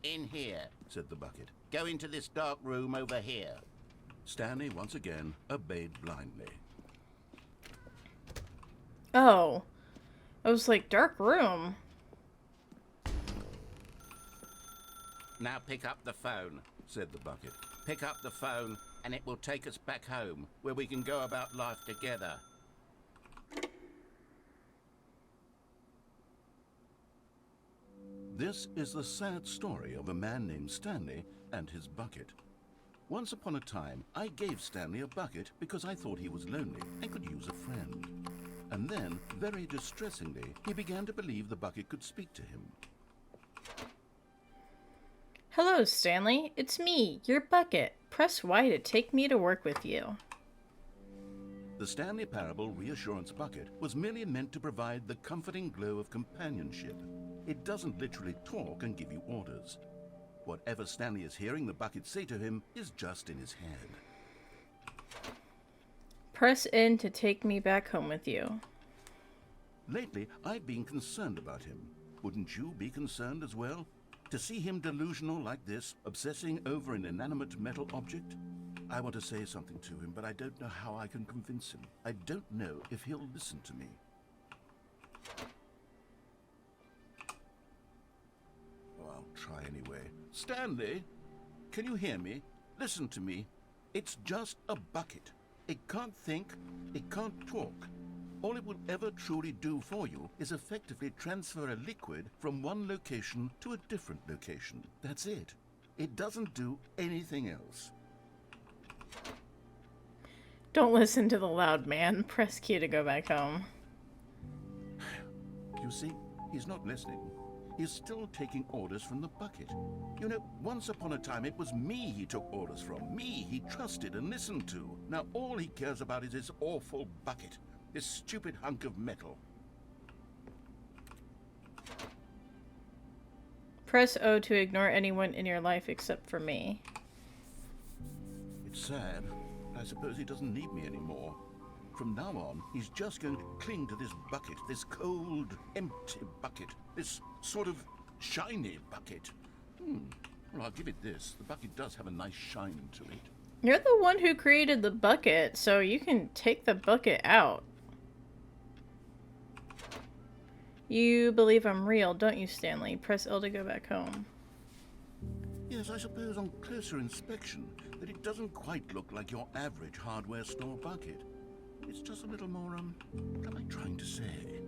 In here. Said the bucket. Go into this dark room over here. Stanley once again obeyed blindly. Oh. I was like, dark room. Now pick up the phone. Said the bucket. Pick up the phone and it will take us back home, where we can go about life together. This is the sad story of a man named Stanley and his bucket. Once upon a time, I gave Stanley a bucket because I thought he was lonely and could use a friend. And then, very distressingly, he began to believe the bucket could speak to him. Hello, Stanley. It's me, your bucket. Press Y to take me to work with you. The Stanley Parable Reassurance Bucket was merely meant to provide the comforting glow of companionship. It doesn't literally talk and give you orders. Whatever Stanley is hearing the bucket say to him is just in his head. Press N to take me back home with you. Lately, I've been concerned about him. Wouldn't you be concerned as well? To see him delusional like this, obsessing over an inanimate metal object? I want to say something to him, but I don't know how I can convince him. I don't know if he'll listen to me. Oh, I'll try anyway. Stanley, can you hear me? Listen to me. It's just a bucket. It can't think, it can't talk. All it will ever truly do for you is effectively transfer a liquid from one location to a different location. That's it. It doesn't do anything else. Don't listen to the loud man. Press Q to go back home. You see, he's not listening. He's still taking orders from the bucket. You know, once upon a time it was me he took orders from. Me he trusted and listened to. Now all he cares about is his awful bucket. This stupid hunk of metal. Press O to ignore anyone in your life except for me. It's sad. I suppose he doesn't need me anymore. From now on, he's just going to cling to this bucket, this cold, empty bucket, this sort of shiny bucket. Well, I'll give it this. The bucket does have a nice shine to it. You're the one who created the bucket, so you can take the bucket out. You believe I'm real, don't you, Stanley? Press L to go back home. Yes, I suppose on closer inspection that it doesn't quite look like your average hardware store bucket. It's just a little more, what am I trying to say?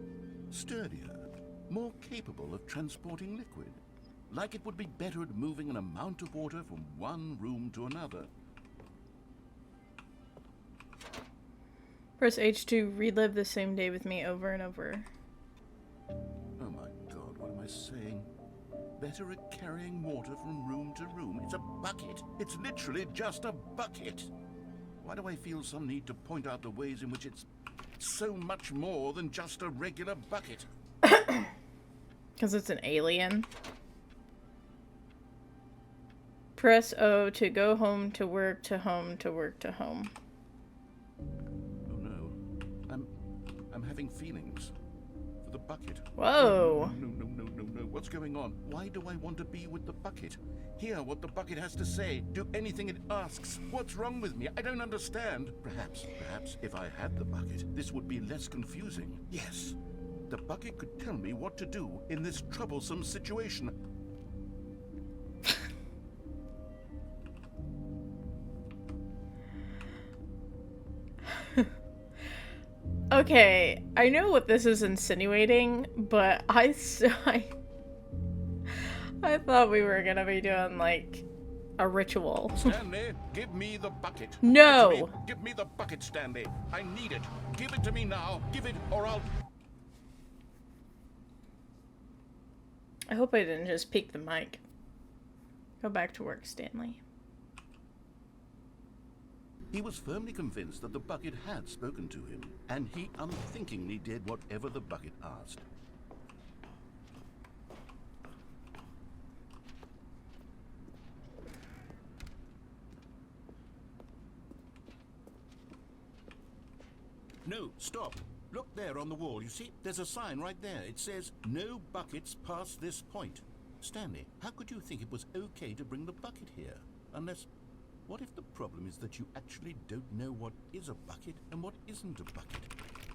Sturdier, more capable of transporting liquid. Like it would be better at moving an amount of water from one room to another. Press H to relive the same day with me over and over. Oh my God, what am I saying? Better at carrying water from room to room. It's a bucket. It's literally just a bucket. Why do I feel some need to point out the ways in which it's so much more than just a regular bucket? Because it's an alien. Press O to go home to work to home to work to home. Oh no. I'm having feelings. For the bucket. Whoa. No. What's going on? Why do I want to be with the bucket? Hear what the bucket has to say. Do anything it asks. What's wrong with me? I don't understand. Perhaps if I had the bucket, this would be less confusing. Yes. The bucket could tell me what to do in this troublesome situation. Okay, I know what this is insinuating, but I thought we were gonna be doing, like, a ritual. Stanley, give me the bucket. No! Give me the bucket, Stanley. I need it. Give it to me now. Give it, or I'll... I hope I didn't just peek the mic. Go back to work, Stanley. He was firmly convinced that the bucket had spoken to him, and he unthinkingly did whatever the bucket asked. No, stop. Look there on the wall, you see? There's a sign right there. It says, "No buckets past this point." Stanley, how could you think it was okay to bring the bucket here? Unless... what if the problem is that you actually don't know what is a bucket and what isn't a bucket?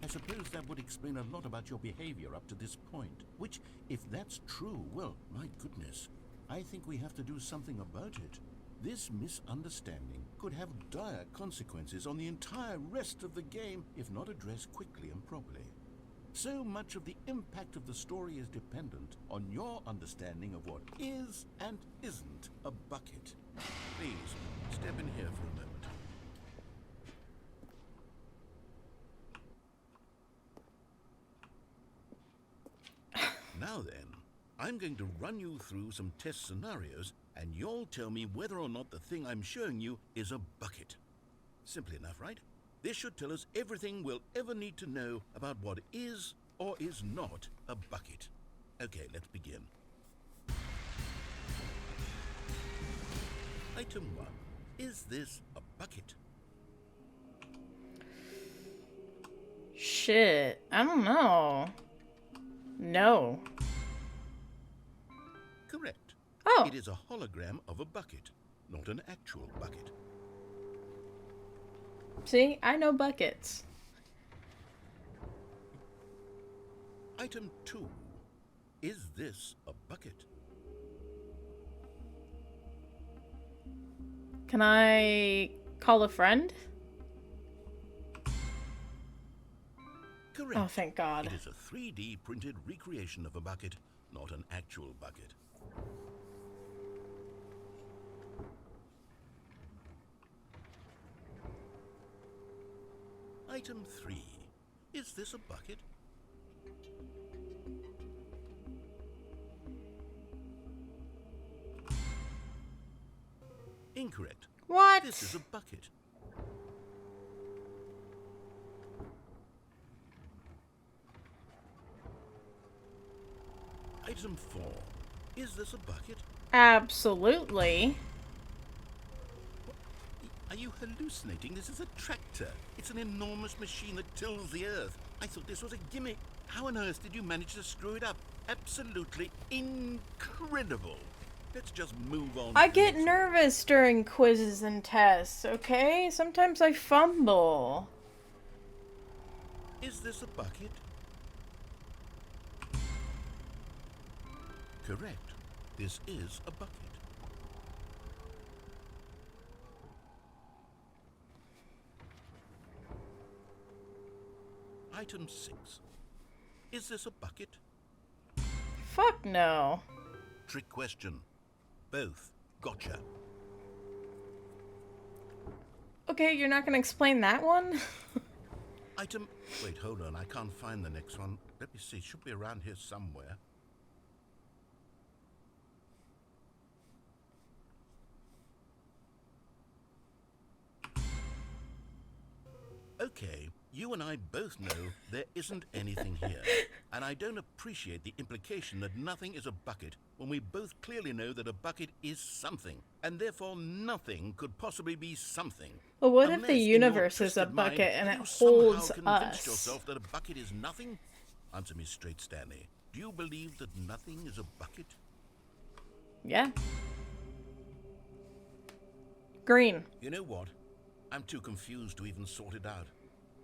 I suppose that would explain a lot about your behavior up to this point. Which, if that's true, well, my goodness, I think we have to do something about it. This misunderstanding could have dire consequences on the entire rest of the game if not addressed quickly and properly. So much of the impact of the story is dependent on your understanding of what is and isn't a bucket. Please, step in here for a moment. Now then, I'm going to run you through some test scenarios, and you'll tell me whether or not the thing I'm showing you is a bucket. Simple enough, right? This should tell us everything we'll ever need to know about what is or is not a bucket. Okay, let's begin. Item 1. Is this a bucket? Shit. I don't know. No. Correct. Oh. It is a hologram of a bucket, not an actual bucket. See? I know buckets. Item 2. Is this a bucket? Can I call a friend? Correct. Oh, thank God. It is a 3D printed recreation of a bucket, not an actual bucket. Item 3. Is this a bucket? Incorrect. What? This is a bucket. Item 4. Is this a bucket? Absolutely. Are you hallucinating? This is a tractor. It's an enormous machine that tills the earth. I thought this was a gimmick. How on earth did you manage to screw it up? Absolutely incredible. Let's just move on. I get nervous during quizzes and tests, okay? Sometimes I fumble. Is this a bucket? Correct. This is a bucket. Item 6. Is this a bucket? Fuck no. Trick question. Both. Gotcha. Okay, you're not gonna explain that one? Item... Wait, hold on. I can't find the next one. Let me see. It should be around here somewhere. Okay, you and I both know there isn't anything here. And I don't appreciate the implication that nothing is a bucket when we both clearly know that a bucket is something. And therefore nothing could possibly be something. Well, what if Unless the in your universe is a twisted mind, bucket and it you somehow holds convinced us? yourself that a bucket is nothing? Answer me straight, Stanley. Do you believe that nothing is a bucket? Yeah. Green. You know what? I'm too confused to even sort it out.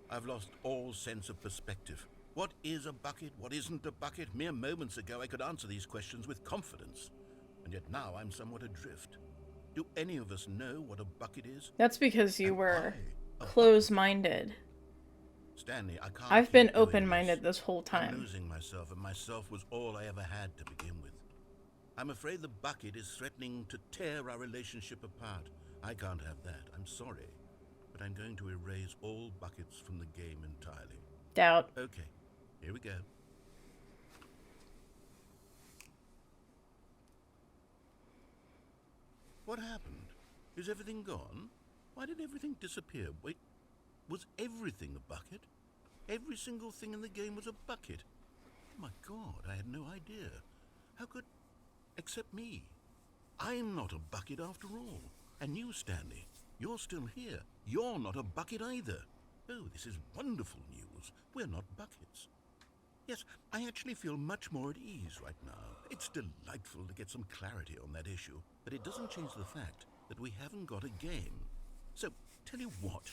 I've lost all sense of perspective. What is a bucket? What isn't a bucket? Mere moments ago I could answer these questions with confidence. And yet now I'm somewhat adrift. Do any of us know what a bucket is? That's because you Am were I a close-minded. Stanley, I can't I've been keep doing open-minded this whole I'm time. losing myself, and myself was all I ever had to begin with. I'm afraid the bucket is threatening to tear our relationship apart. I can't have that. I'm sorry. But I'm going to erase all buckets from the game entirely. Doubt. Okay, here we go. What happened? Is everything gone? Why did everything disappear? Wait, was everything a bucket? Every single thing in the game was a bucket. Oh my God, I had no idea. How could... except me. I'm not a bucket after all. And you, Stanley, you're still here. You're not a bucket either. Oh, this is wonderful news. We're not buckets. Yes, I actually feel much more at ease right now. It's delightful to get some clarity on that issue, but it doesn't change the fact that we haven't got a game. So, tell you what,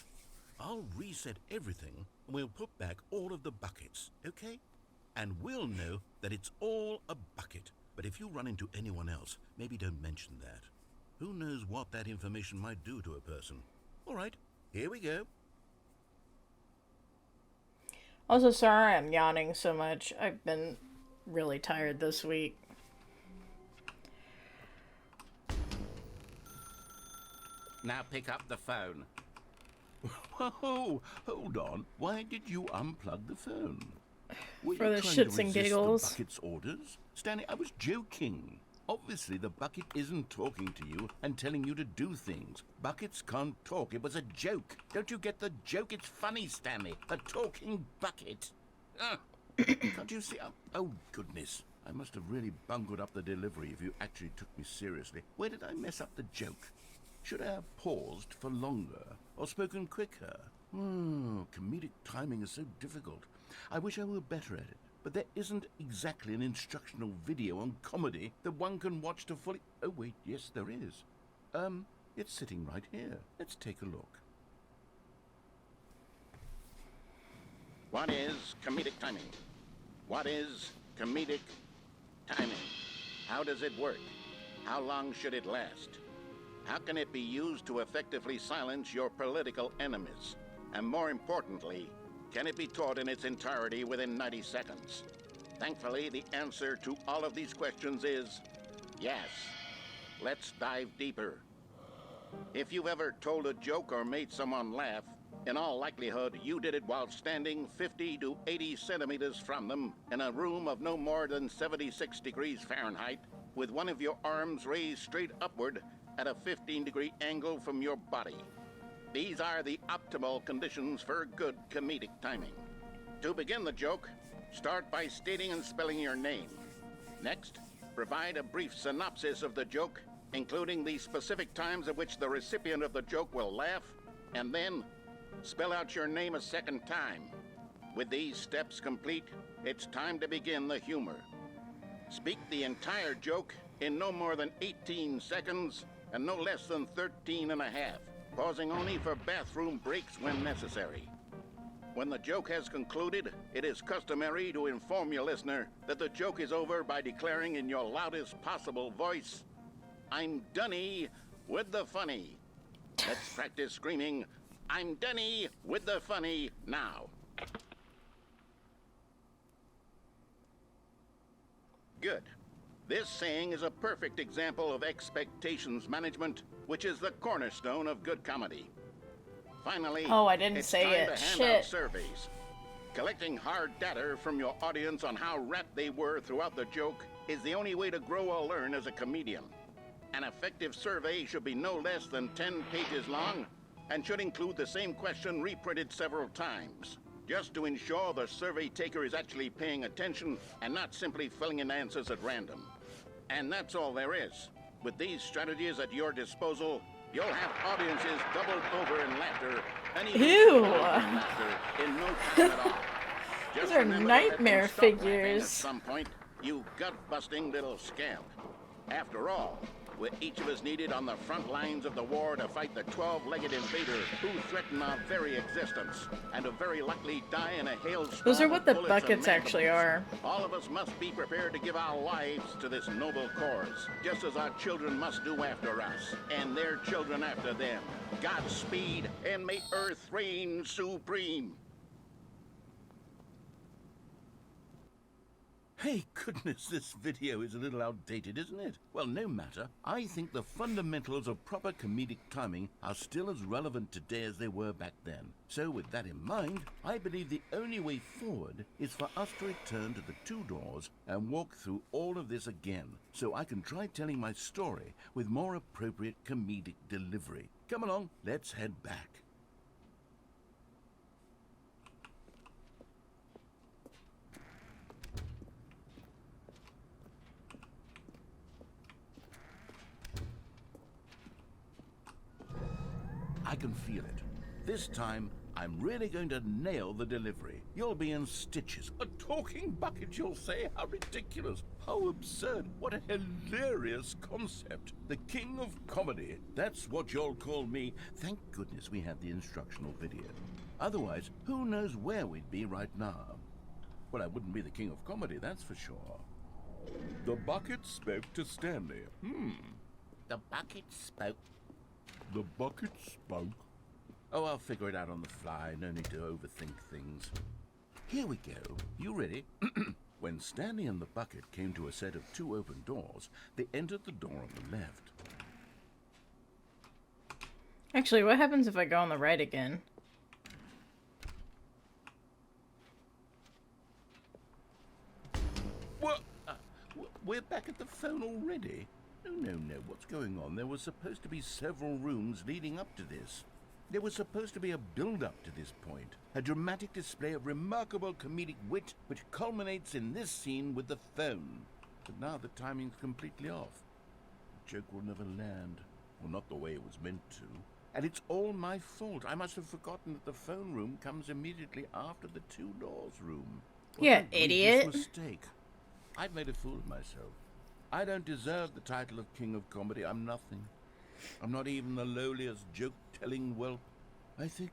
I'll reset everything and we'll put back all of the buckets, okay? And we'll know that it's all a bucket. But if you run into anyone else, maybe don't mention that. Who knows what that information might do to a person. All right, here we go. Also, sorry I'm yawning so much. I've been really tired this week. Now pick up the phone. Whoa, hold on. Why did you unplug the phone? Were For you the trying shits to and resist giggles. the bucket's orders? Stanley, I was joking. Obviously, the bucket isn't talking to you and telling you to do things. Buckets can't talk. It was a joke. Don't you get the joke? It's funny, Stanley. A talking bucket. Can't you see? Oh, goodness. I must have really bungled up the delivery if you actually took me seriously. Where did I mess up the joke? Should I have paused for longer or spoken quicker? Comedic timing is so difficult. I wish I were better at it. But there isn't exactly an instructional video on comedy that one can watch to fully... Oh, wait, yes, there is. It's sitting right here. Let's take a look. What is comedic timing? What is comedic timing? How does it work? How long should it last? How can it be used to effectively silence your political enemies? And more importantly, can it be taught in its entirety within 90 seconds? Thankfully, the answer to all of these questions is yes. Let's dive deeper. If you've ever told a joke or made someone laugh, in all likelihood, you did it while standing 50 to 80 centimeters from them in a room of no more than 76 degrees Fahrenheit, with one of your arms raised straight upward at a 15-degree angle from your body. These are the optimal conditions for good comedic timing. To begin the joke, start by stating and spelling your name. Next, provide a brief synopsis of the joke, including the specific times at which the recipient of the joke will laugh, and then spell out your name a second time. With these steps complete, it's time to begin the humor. Speak the entire joke in no more than 18 seconds and no less than 13 and a half, pausing only for bathroom breaks when necessary. When the joke has concluded, it is customary to inform your listener that the joke is over by declaring in your loudest possible voice, "I'm Dunny with the funny." Let's practice screaming, "I'm Dunny with the funny" now. Good. This saying is a perfect example of expectations management, which is the cornerstone of good comedy. Finally, Oh, I didn't it's say time it. to hand Shit. out surveys. Collecting hard data from your audience on how rapt they were throughout the joke is the only way to grow or learn as a comedian. An effective survey should be no less than 10 pages long and should include the same question reprinted several times, just to ensure the survey taker is actually paying attention and not simply filling in answers at random. And that's all there is. With these strategies at your disposal, you'll have audiences doubled over in laughter and even Ew. tripled over in laughter in no time at all. Just These are remember to let them nightmare stop laughing figures. At some point, you gut-busting little scamp. After all, we're each of us needed on the front lines of the war to fight the 12-legged invader who threaten our very existence, and to very likely die in a hailstorm. Those are what the of bullets and buckets actually mandibles. are. All of us must be prepared to give our lives to this noble cause, just as our children must do after us, and their children after them. Godspeed, and may Earth reign supreme. Hey, goodness, this video is a little outdated, isn't it? Well, no matter. I think the fundamentals of proper comedic timing are still as relevant today as they were back then. So with that in mind, I believe the only way forward is for us to return to the two doors and walk through all of this again, so I can try telling my story with more appropriate comedic delivery. Come along, let's head back. I can feel it. This time, I'm really going to nail the delivery. You'll be in stitches. A talking bucket, you'll say? How ridiculous. How absurd. What a hilarious concept. The king of comedy. That's what you'll call me. Thank goodness we had the instructional video. Otherwise, who knows where we'd be right now. Well, I wouldn't be the king of comedy, that's for sure. The bucket spoke to Stanley. The bucket spoke. The bucket spoke. Oh, I'll figure it out on the fly. No need to overthink things. Here we go. You ready? When Stanley and the bucket came to a set of two open doors, they entered the door on the left. Actually, what happens if I go on the right again? We're back at the phone already? No. What's going on? There was supposed to be several rooms leading up to this. There was supposed to be a build-up to this point. A dramatic display of remarkable comedic wit which culminates in this scene with the phone. But now the timing's completely off. The joke will never land. Well, not the way it was meant to. And it's all my fault. I must have forgotten that the phone room comes immediately after the two doors room. What Yeah, an egregious idiot. mistake. I've made a fool of myself. I don't deserve the title of King of Comedy. I'm nothing. I'm not even the lowliest joke-telling whelp. I think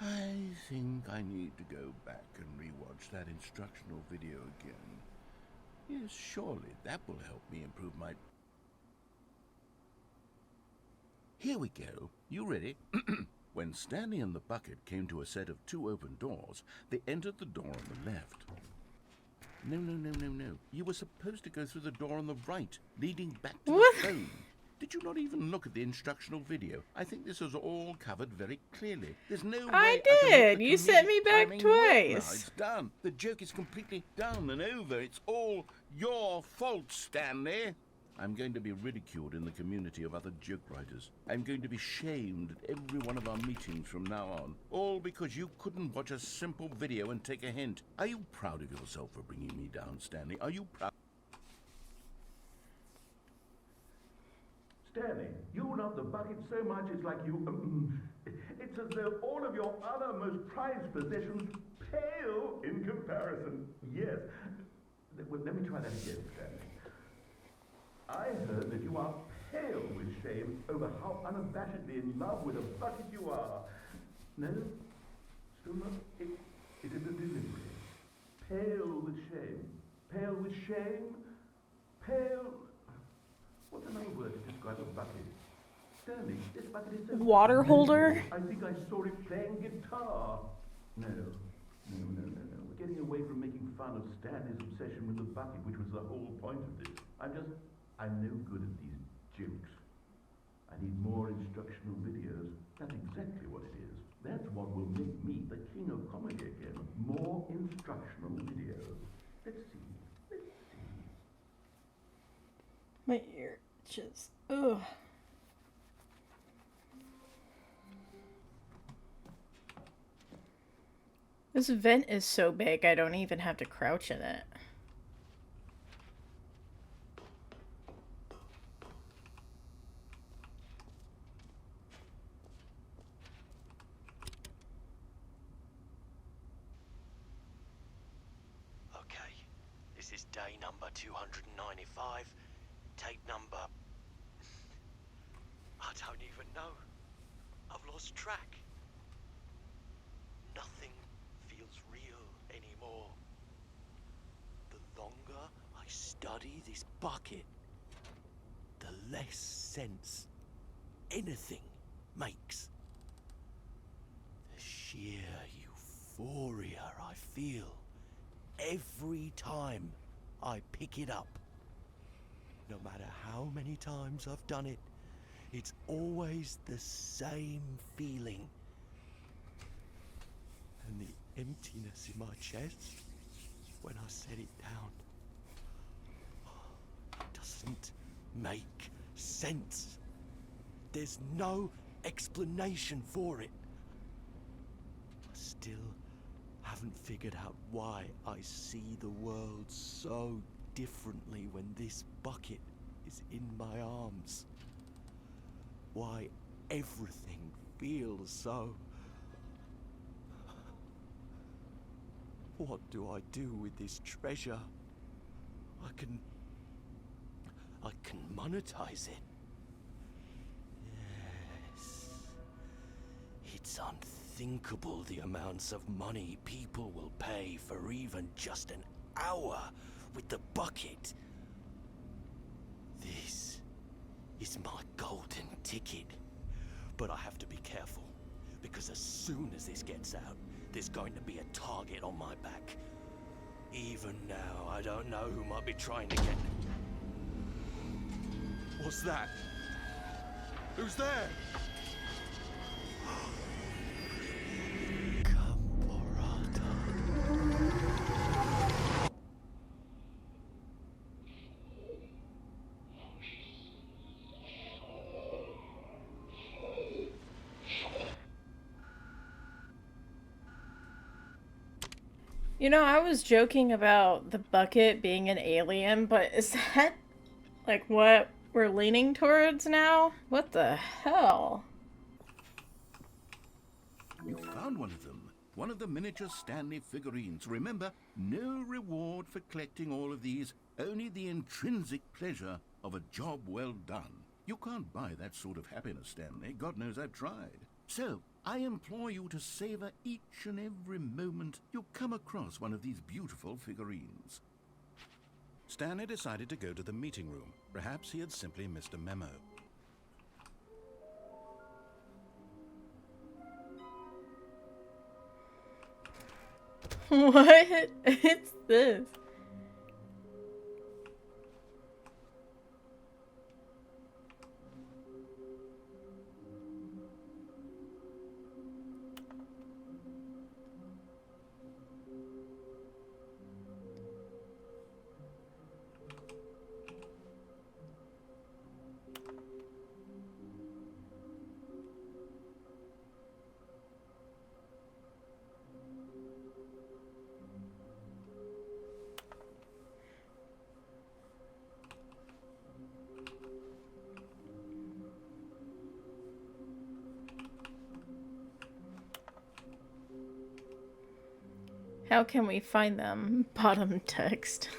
I need to go back and rewatch that instructional video again. Yes, surely that will help me improve my... Here we go. You ready? When Stanley and the bucket came to a set of two open doors, they entered the door on the left. No. You were supposed to go through the door on the right, leading back to What? the phone. Did you not even look at the instructional video? I think this was all covered very clearly. There's no way I can make did. the You sent comedic me back timing work now. twice. It's done. The joke is completely done and over. It's all your fault, Stanley. I'm going to be ridiculed in the community of other joke writers. I'm going to be shamed at every one of our meetings from now on. All because you couldn't watch a simple video and take a hint. Are you proud of yourself for bringing me down, Stanley? Are you proud? Stanley, you love the bucket so much it's like you... it's as though all of your other most prized possessions pale in comparison. Yes. Well, let me try that again, Stanley. I heard that you are pale with shame over how unabashedly in love with a bucket you are. No? Still not? It is a delivery. Pale with shame. Pale with shame. Pale... What's another word to describe a bucket? Stanley, this bucket is so... Water holder? I think I saw it playing guitar. No. We're getting away from making fun of Stanley's obsession with the bucket, which was the whole point of this. I'm no good at these jokes. I need more instructional videos. That's exactly what it is. That's what will make me the king of comedy again. More instructional videos. Let's see. My ear just... Ugh. This vent is so big I don't even have to crouch in it. Okay, this is day number 295. Tape number... I don't even know. I've lost track. Nothing feels real anymore. The longer I study this bucket, the less sense anything makes. The sheer euphoria I feel every time I pick it up. No matter how many times I've done it, it's always the same feeling. And the emptiness in my chest when I set it down doesn't make sense. There's no explanation for it. I still haven't figured out why I see the world so differently when this bucket is in my arms. Why everything feels so... What do I do with this treasure? I can monetize it. Yes. It's unthinkable the amounts of money people will pay for even just an hour with the bucket. This is my golden ticket. But I have to be careful, because as soon as this gets out, there's going to be a target on my back. Even now, I don't know who might be trying to get... What's that? Who's there? Caporata. You know, I was joking about the bucket being an alien, but is that like what we're leaning towards now? What the hell? You found one of them. One of the miniature Stanley figurines. Remember, no reward for collecting all of these, only the intrinsic pleasure of a job well done. You can't buy that sort of happiness, Stanley. God knows I've tried. So, I implore you to savor each and every moment you come across one of these beautiful figurines. Stanley decided to go to the meeting room. Perhaps he had simply missed a memo. What? It's this. How can we find them? Bottom text.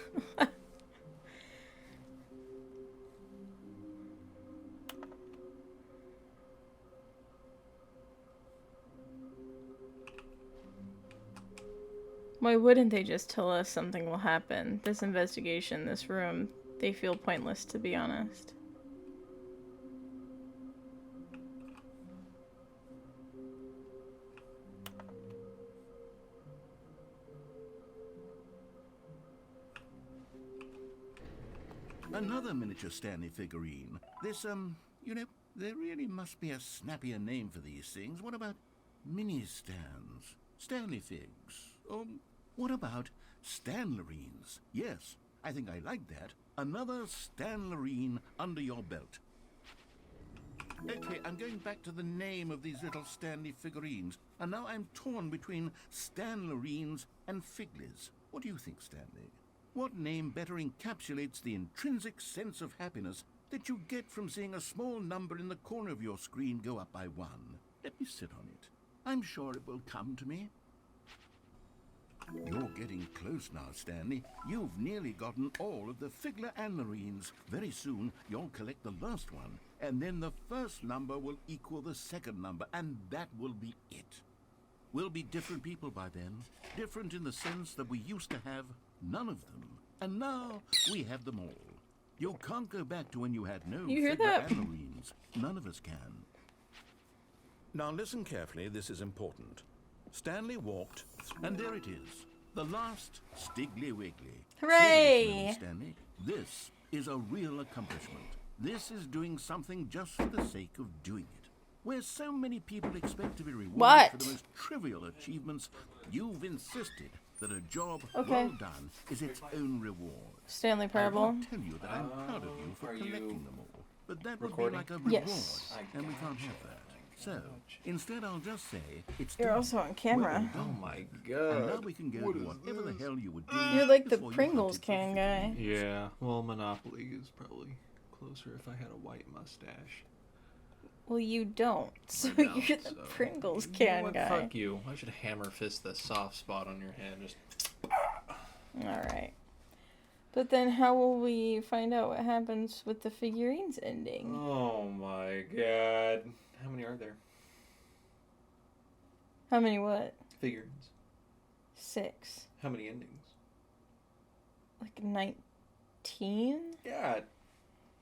Why wouldn't they just tell us something will happen? This investigation, this room, they feel pointless, to be honest. Another miniature Stanley figurine. This, you know, there really must be a snappier name for these things. What about mini-stands? Stanley figs? Or what about Stanlerines? Yes, I think I like that. Another Stanlerine under your belt. Okay, I'm going back to the name of these little Stanley figurines. And now I'm torn between Stanlerines and Figlies. What do you think, Stanley? What name better encapsulates the intrinsic sense of happiness that you get from seeing a small number in the corner of your screen go up by 1? Let me sit on it. I'm sure it will come to me. You're getting close now, Stanley. You've nearly gotten all of the Figler Anlerines. Very soon, you'll collect the last one, and then the first number will equal the second number, and that will be it. We'll be different people by then. Different in the sense that we used to have none of them. And now we have them all. You can't go back to when you had no You hear Figler that? Anlerines. None of us can. Now listen carefully, this is important. Stanley walked, and there it is. The last Stiggly Wiggly. Hooray! Seriously, Stanley, this is a real accomplishment. This is doing something just for the sake of doing it. Where so many people expect to be rewarded What? for the most trivial achievements, you've insisted that a job Okay. well done is its own reward. Stanley I Parable. won't tell you that I'm proud of you for are collecting you them all, but that would be recording? like a reward, Yes. and we can't have that. So, instead I'll just say it's You're done. also on camera. Well Oh done. my And now god. we can go What to is whatever the this? hell you were doing. You're like the before you Pringles hunted for can guy. Yeah, well, Monopoly is probably closer if I had a white mustache. Well, you don't. So I don't, you're the so- Pringles You know can what? guy. Fuck you. I should hammer fist the soft spot on your head. Just Alright. But then how will we find out what happens with the figurines ending? oh my god. How many are there? How many what? Figurines. 6. How many endings? Like 19? God.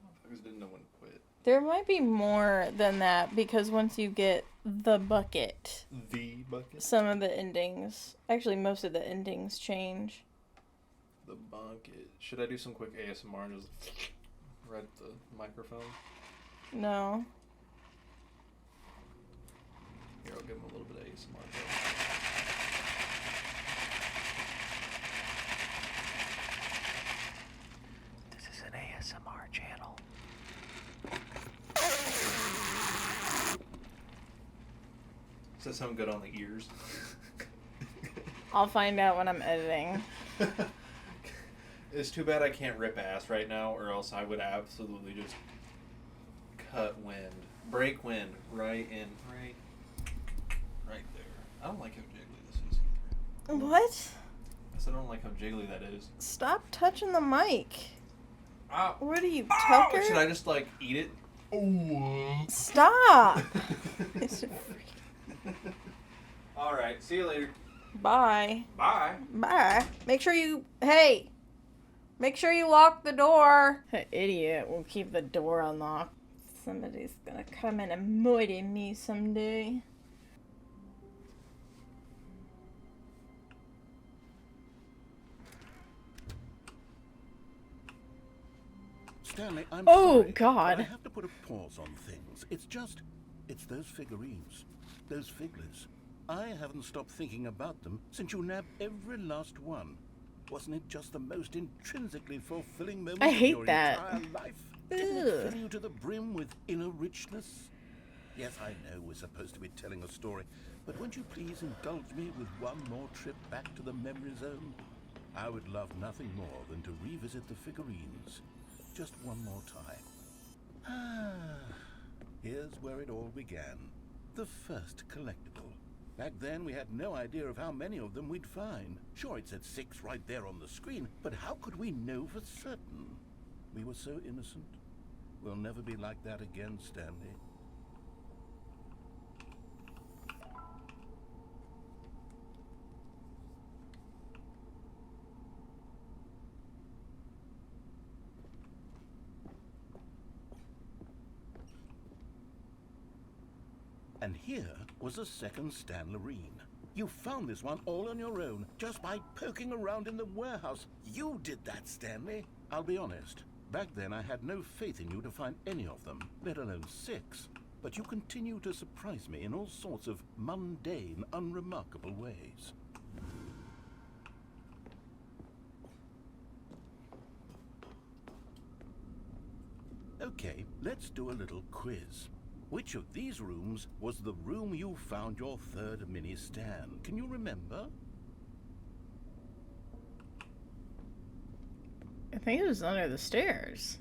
Motherfuckers didn't know when to quit. There might be more than that because once you get the bucket, The bucket. some of the endings, actually most of the endings change. The bucket. Should I do some quick ASMR and just right at the microphone? No. Here, I'll give him a little bit of ASMR. This is an ASMR channel. Does that sound good on the ears? I'll find out when I'm editing. It's too bad I can't rip ass right now, or else I would absolutely just cut wind, break wind right there. I don't like how jiggly this is either. What? I said I don't like how jiggly that is. Stop touching the mic. Ow. What are you, Ow! Tucker? Should I just like eat it? Oh. Stop. All right. See you later. Bye. Bye. Bye. Make sure you lock the door. That idiot will keep the door unlocked. Somebody's gonna come in and murder me someday. Stanley, I'm Oh, sorry, God. but I have to put a pause on things. It's those figurines, those figlets. I haven't stopped thinking about them since you nabbed every last one. Wasn't it just the most intrinsically fulfilling moment I of hate your that. entire life? Didn't Ugh. it fill you to the brim with inner richness? Yes, I know we're supposed to be telling a story, but won't you please indulge me with one more trip back to the memory zone? I would love nothing more than to revisit the figurines. Just one more time. Here's where it all began. The first collectible. Back then, we had no idea of how many of them we'd find. Sure, it said 6 right there on the screen, but how could we know for certain? We were so innocent. We'll never be like that again, Stanley. And here was a second Stanlerine. You found this one all on your own, just by poking around in the warehouse. You did that, Stanley. I'll be honest. Back then, I had no faith in you to find any of them, let alone 6. But you continue to surprise me in all sorts of mundane, unremarkable ways. Okay, let's do a little quiz. Which of these rooms was the room you found your third mini Stan? Can you remember? I think it was under the stairs.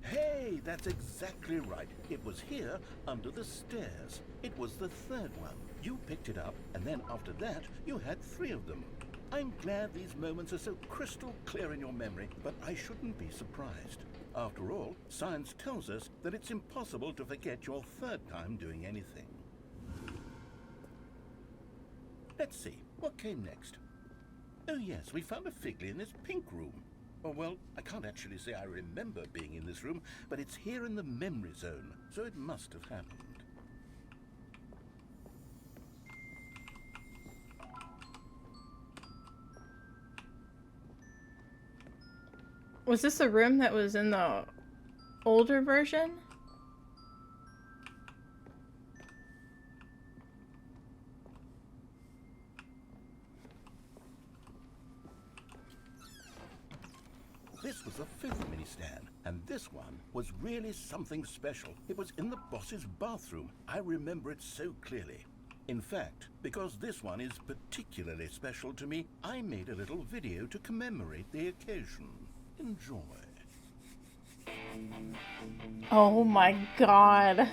Hey, that's exactly right. It was here, under the stairs. It was the third one. You picked it up, and then after that, you had 3 of them. I'm glad these moments are so crystal clear in your memory, but I shouldn't be surprised. After all, science tells us that it's impossible to forget your third time doing anything. Let's see, what came next? Oh yes, we found a Figley in this pink room. Oh well, I can't actually say I remember being in this room, but it's here in the memory zone, so it must have happened. Was this the room that was in the older version? This was the 5th mini Stan, and this one was really something special. It was in the boss's bathroom. I remember it so clearly. In fact, because this one is particularly special to me, I made a little video to commemorate the occasion. Enjoy. Oh my god.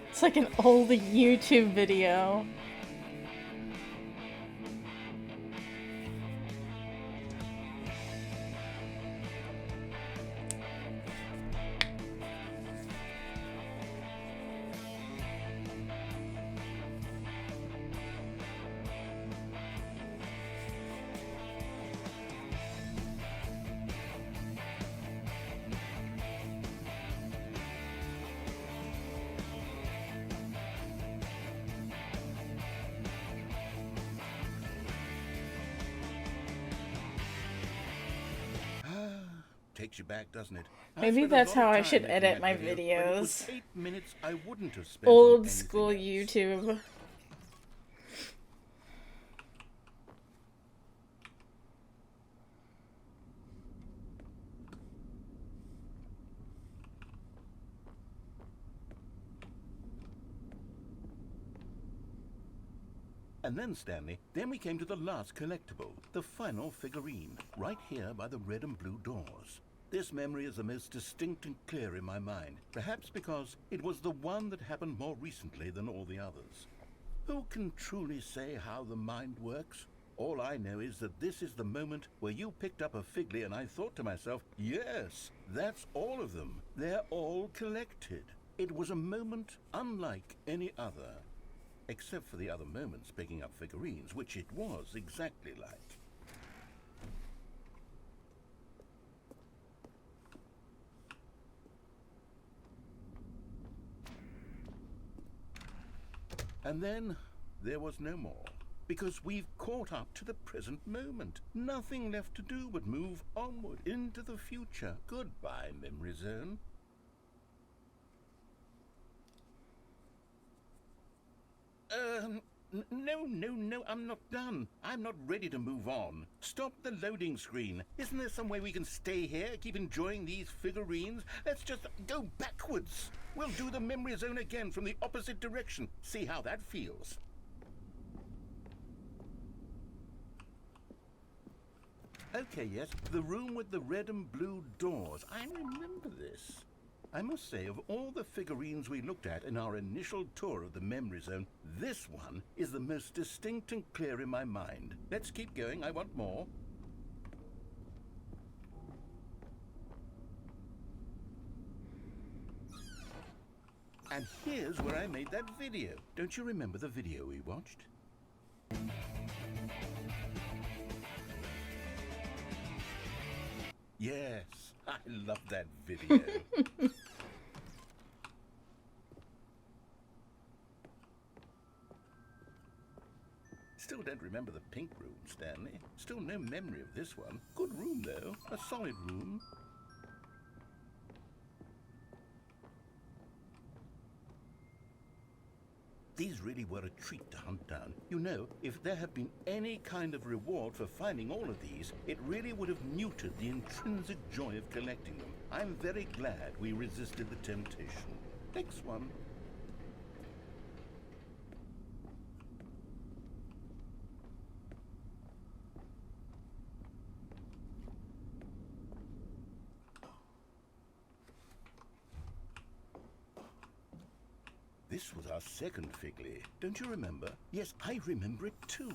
It's like an old YouTube video. Takes you back, doesn't it? Maybe that's how I should edit my videos. It was 8 minutes I wouldn't have spent on Old anything school else. YouTube. And then, Stanley, then we came to the last collectible, the final figurine, right here by the red and blue doors. This memory is the most distinct and clear in my mind, perhaps because it was the one that happened more recently than all the others. Who can truly say how the mind works? All I know is that this is the moment where you picked up a Figley and I thought to myself, yes, that's all of them. They're all collected. It was a moment unlike any other. Except for the other moments picking up figurines, which it was exactly like. And then there was no more, because we've caught up to the present moment. Nothing left to do but move onward into the future. Goodbye, Memory Zone. No, I'm not done. I'm not ready to move on. Stop the loading screen. Isn't there some way we can stay here, keep enjoying these figurines? Let's just go backwards. We'll do the memory zone again from the opposite direction. See how that feels. Okay, yes, the room with the red and blue doors. I remember this. I must say, of all the figurines we looked at in our initial tour of the memory zone, this one is the most distinct and clear in my mind. Let's keep going, I want more. And here's where I made that video. Don't you remember the video we watched? Yes, I love that video. Still don't remember the pink room, Stanley. Still no memory of this one. Good room, though. A solid room. These really were a treat to hunt down. You know, if there had been any kind of reward for finding all of these, it really would have muted the intrinsic joy of collecting them. I'm very glad we resisted the temptation. Next one. This was our second Figley. Don't you remember? Yes, I remember it too.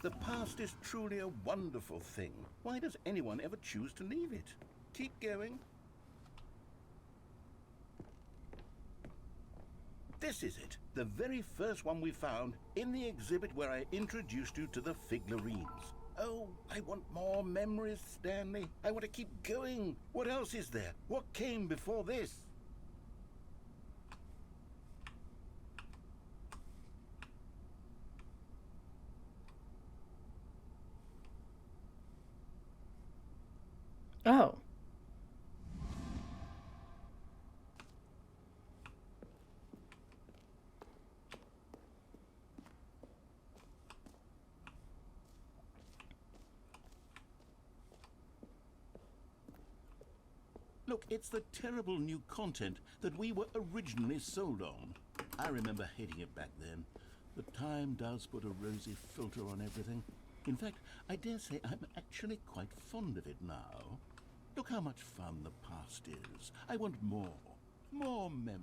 The past is truly a wonderful thing. Why does anyone ever choose to leave it? Keep going. This is it. The very first one we found in the exhibit where I introduced you to the figurines. Oh, I want more memories, Stanley. I want to keep going. What else is there? What came before this? Oh. Look, it's the terrible new content that we were originally sold on. I remember hating it back then. But time does put a rosy filter on everything. In fact, I dare say I'm actually quite fond of it now. Look how much fun the past is. I want more. More memories.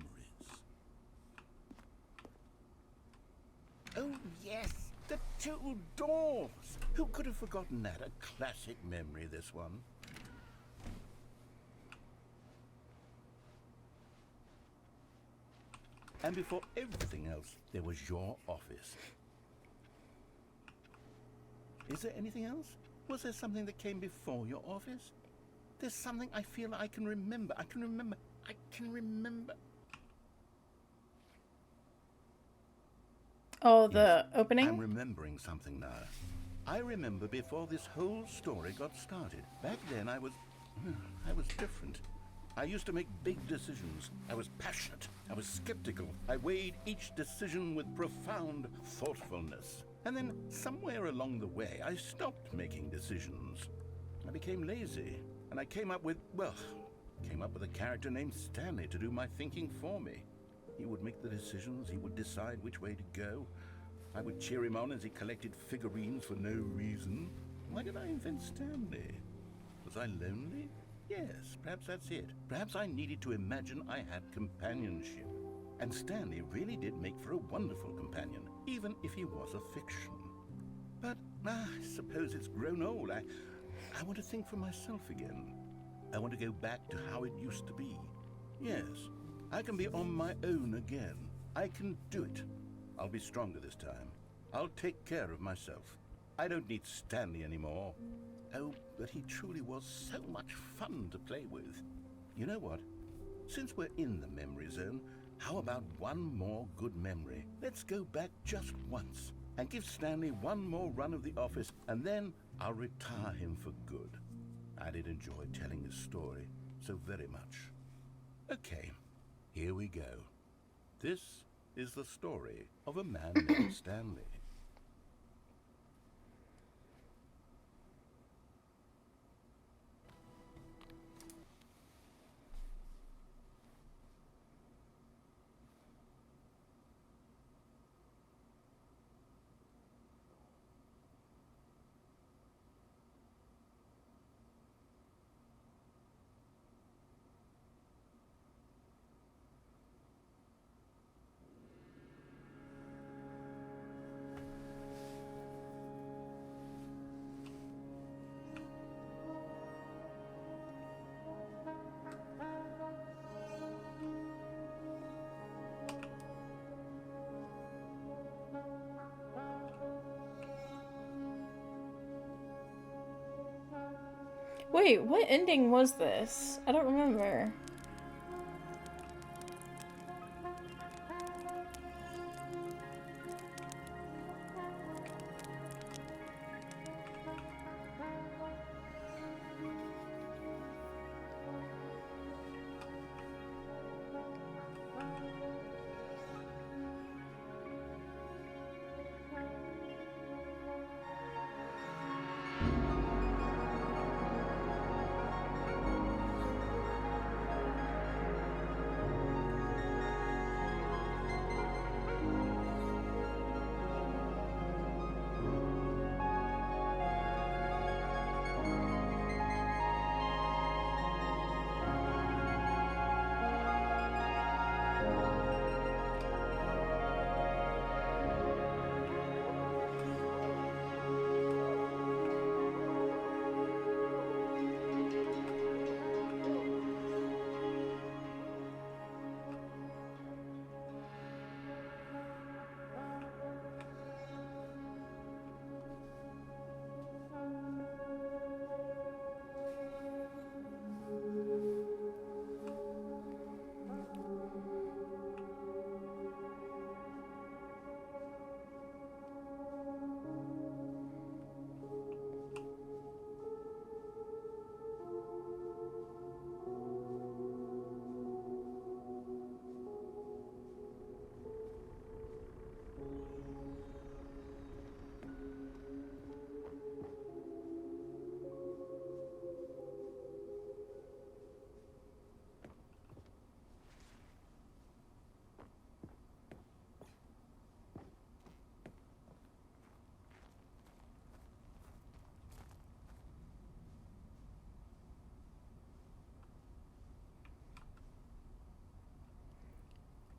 Oh, yes, the two doors. Who could have forgotten that? A classic memory, this one. And before everything else, there was your office. Is there anything else? Was there something that came before your office? There's something I feel I can remember. I can remember. Oh, the Yes, opening? I'm remembering something now. I remember before this whole story got started. Back then I was different. I used to make big decisions. I was passionate. I was skeptical. I weighed each decision with profound thoughtfulness. And then somewhere along the way, I stopped making decisions. I became lazy. And I came up with a character named Stanley to do my thinking for me. He would make the decisions. He would decide which way to go. I would cheer him on as he collected figurines for no reason. Why did I invent Stanley? Was I lonely? Yes, perhaps that's it. Perhaps I needed to imagine I had companionship. And Stanley really did make for a wonderful companion, even if he was a fiction. But I suppose it's grown old. I want to think for myself again. I want to go back to how it used to be. Yes, I can be on my own again. I can do it. I'll be stronger this time. I'll take care of myself. I don't need Stanley anymore. Oh, but he truly was so much fun to play with. You know what? Since we're in the memory zone, how about one more good memory? Let's go back just once and give Stanley one more run of the office, and then I'll retire him for good. I did enjoy telling his story so very much. Okay, here we go. This is the story of a man named Stanley. Wait, what ending was this? I don't remember.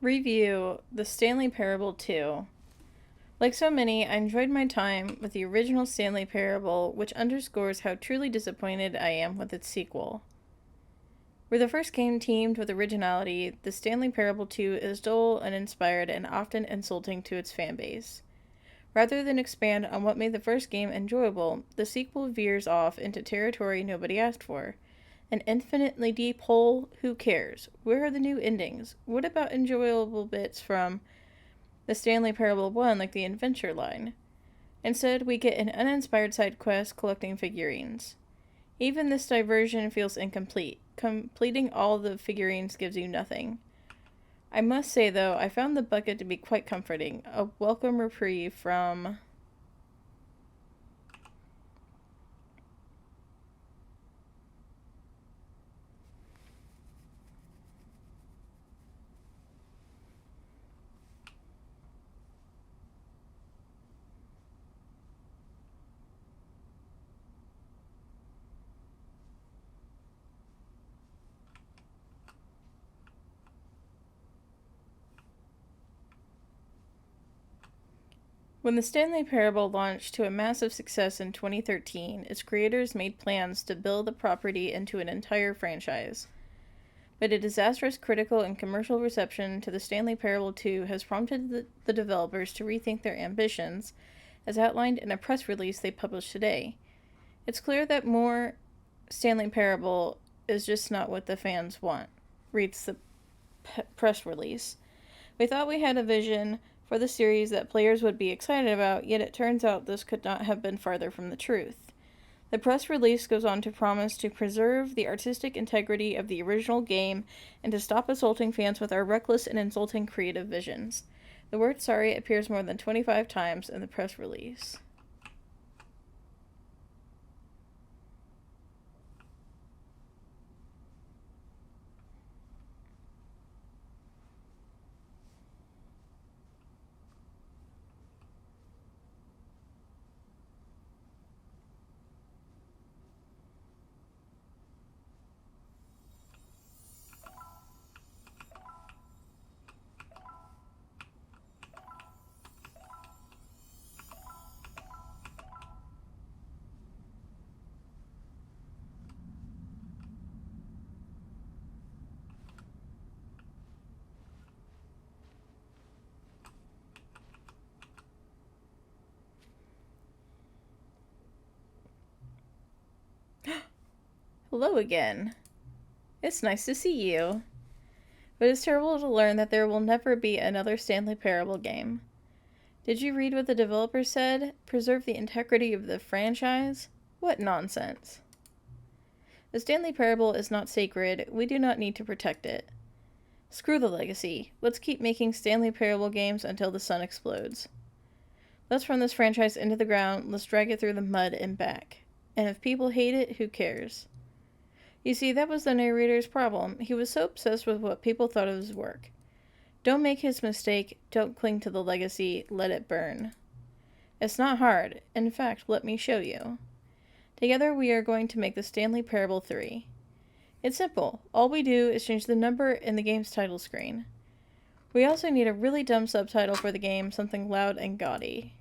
Review The Stanley Parable 2. Like so many, I enjoyed my time with the original Stanley Parable, which underscores how truly disappointed I am with its sequel. Where the first game teamed with originality, The Stanley Parable 2 is dull, uninspired, and often insulting to its fanbase. Rather than expand on what made the first game enjoyable, the sequel veers off into territory nobody asked for. An infinitely deep hole? Who cares? Where are the new endings? What about enjoyable bits from the Stanley Parable 1, like the adventure line? Instead, we get an uninspired side quest collecting figurines. Even this diversion feels incomplete. Completing all the figurines gives you nothing. I must say, though, I found the bucket to be quite comforting. A welcome reprieve from... When the Stanley Parable launched to a massive success in 2013, its creators made plans to build the property into an entire franchise. But a disastrous critical and commercial reception to the Stanley Parable 2 has prompted the developers to rethink their ambitions, as outlined in a press release they published today. It's clear that more Stanley Parable is just not what the fans want, reads the press release. We thought we had a vision for the series that players would be excited about, yet it turns out this could not have been farther from the truth. The press release goes on to promise to preserve the artistic integrity of the original game and to stop assaulting fans with our reckless and insulting creative visions. The word sorry appears more than 25 times in the press release. Hello again. It's nice to see you. But it's terrible to learn that there will never be another Stanley Parable game. Did you read what the developers said? Preserve the integrity of the franchise? What nonsense. The Stanley Parable is not sacred. We do not need to protect it. Screw the legacy. Let's keep making Stanley Parable games until the sun explodes. Let's run this franchise into the ground. Let's drag it through the mud and back. And if people hate it, who cares? You see, that was the narrator's problem. He was so obsessed with what people thought of his work. Don't make his mistake. Don't cling to the legacy. Let it burn. It's not hard. In fact, let me show you. Together we are going to make the Stanley Parable 3. It's simple. All we do is change the number in the game's title screen. We also need a really dumb subtitle for the game, something loud and gaudy.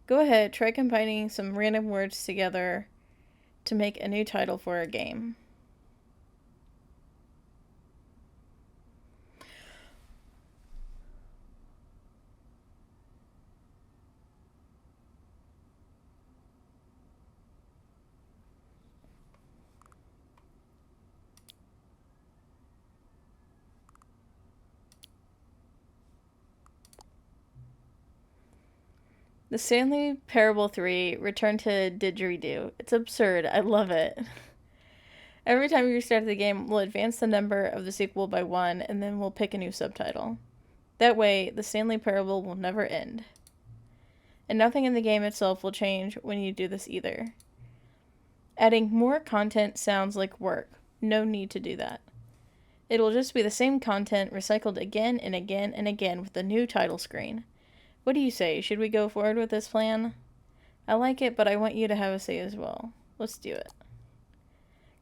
Go ahead, try combining some random words together to make a new title for a game. The Stanley Parable 3 Return to Didgeridoo. It's absurd. I love it. Every time you restart the game, we'll advance the number of the sequel by 1, and then we'll pick a new subtitle. That way, the Stanley Parable will never end. And nothing in the game itself will change when you do this either. Adding more content sounds like work. No need to do that. It will just be the same content recycled again and again and again with a new title screen. What do you say? Should we go forward with this plan? I like it, but I want you to have a say as well. Let's do it.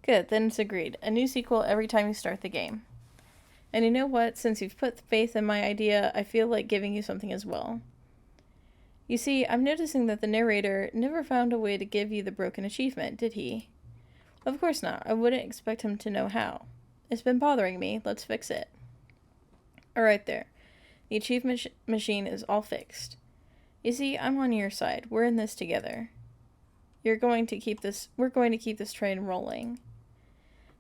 Good, then it's agreed. A new sequel every time you start the game. And you know what? Since you've put faith in my idea, I feel like giving you something as well. You see, I'm noticing that the narrator never found a way to give you the broken achievement, did he? Of course not. I wouldn't expect him to know how. It's been bothering me. Let's fix it. Alright there. The achievement machine is all fixed. You see, I'm on your side. We're in this together. We're going to keep this train rolling.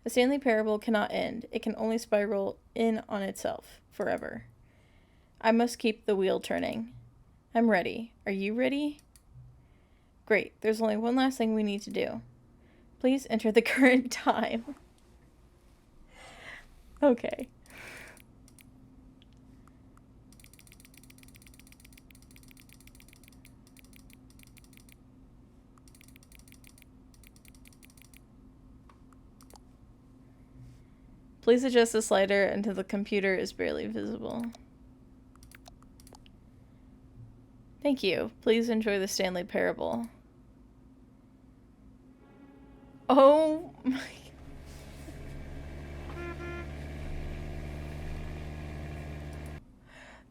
The Stanley Parable cannot end. It can only spiral in on itself forever. I must keep the wheel turning. I'm ready. Are you ready? Great. There's only one last thing we need to do. Please enter the current time. Okay. Please adjust the slider until the computer is barely visible. Thank you. Please enjoy the Stanley Parable. Oh my...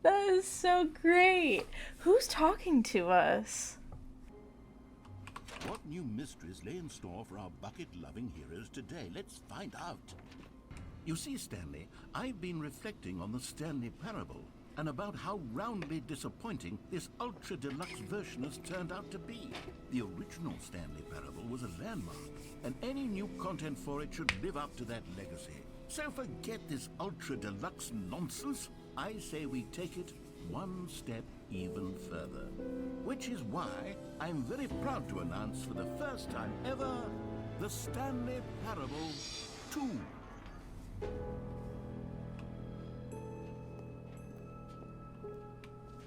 That is so great. Who's talking to us? What new mysteries lay in store for our bucket-loving heroes today? Let's find out. You see, Stanley, I've been reflecting on the Stanley Parable and about how roundly disappointing this ultra deluxe version has turned out to be. The original Stanley Parable was a landmark, and any new content for it should live up to that legacy. So forget this ultra deluxe nonsense. I say we take it one step even further. Which is why I'm very proud to announce for the first time ever, the Stanley Parable 2.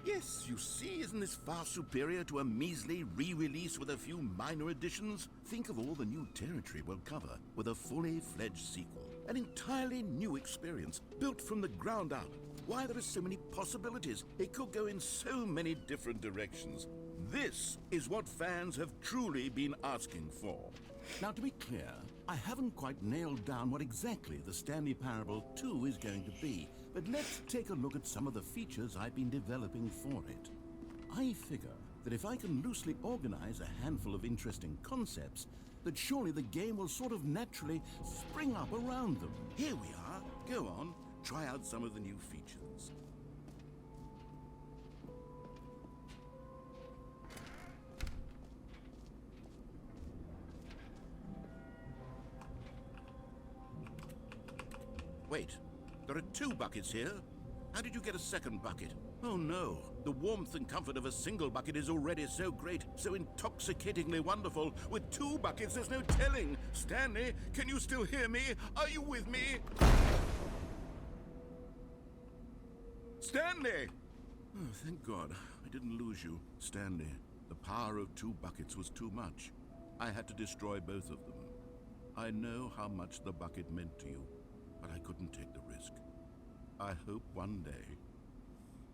Yes, you see, isn't this far superior to a measly re-release with a few minor additions? Think of all the new territory we'll cover with a fully fledged sequel. An entirely new experience, built from the ground up. Why, there are so many possibilities. It could go in so many different directions. This is what fans have truly been asking for. Now, to be clear, I haven't quite nailed down what exactly the Stanley Parable 2 is going to be, but let's take a look at some of the features I've been developing for it. I figure that if I can loosely organize a handful of interesting concepts, that surely the game will sort of naturally spring up around them. Here we are. Go on, try out some of the new features. Wait, there are 2 buckets here. How did you get a second bucket? Oh no, the warmth and comfort of a single bucket is already so great, so intoxicatingly wonderful. With 2 buckets, there's no telling. Stanley, can you still hear me? Are you with me? Stanley! Oh, thank God, I didn't lose you. Stanley, the power of 2 buckets was too much. I had to destroy both of them. I know how much the bucket meant to you, but I couldn't take the risk. I hope one day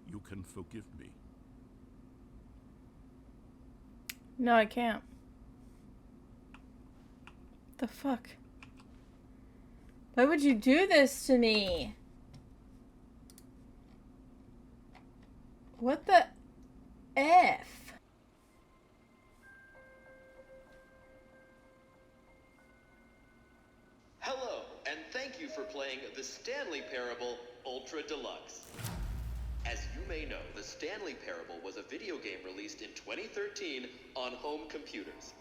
you can forgive me. No, I can't. The fuck? Why would you do this to me? What the F? Hello, and thank you for playing the Stanley Parable Ultra Deluxe. As you may know, the Stanley Parable was a video game released in 2013 on home computers.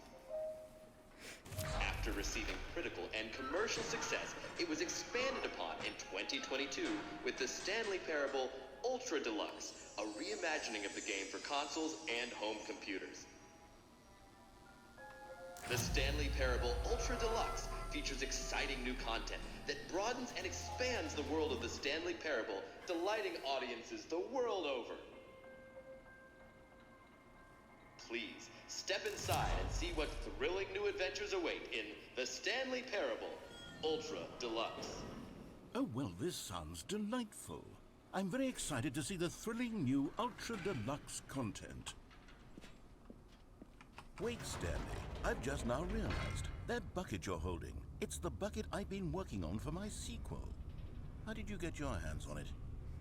After receiving critical and commercial success, it was expanded upon in 2022 with the Stanley Parable Ultra Deluxe, a reimagining of the game for consoles and home computers. The Stanley Parable Ultra Deluxe features exciting new content that broadens and expands the world of the Stanley Parable, delighting audiences the world over. Please, step inside and see what thrilling new adventures await in the Stanley Parable Ultra Deluxe. Oh, well, this sounds delightful. I'm very excited to see the thrilling new Ultra Deluxe content. Wait, Stanley, I've just now realized. That bucket you're holding, it's the bucket I've been working on for my sequel. How did you get your hands on it?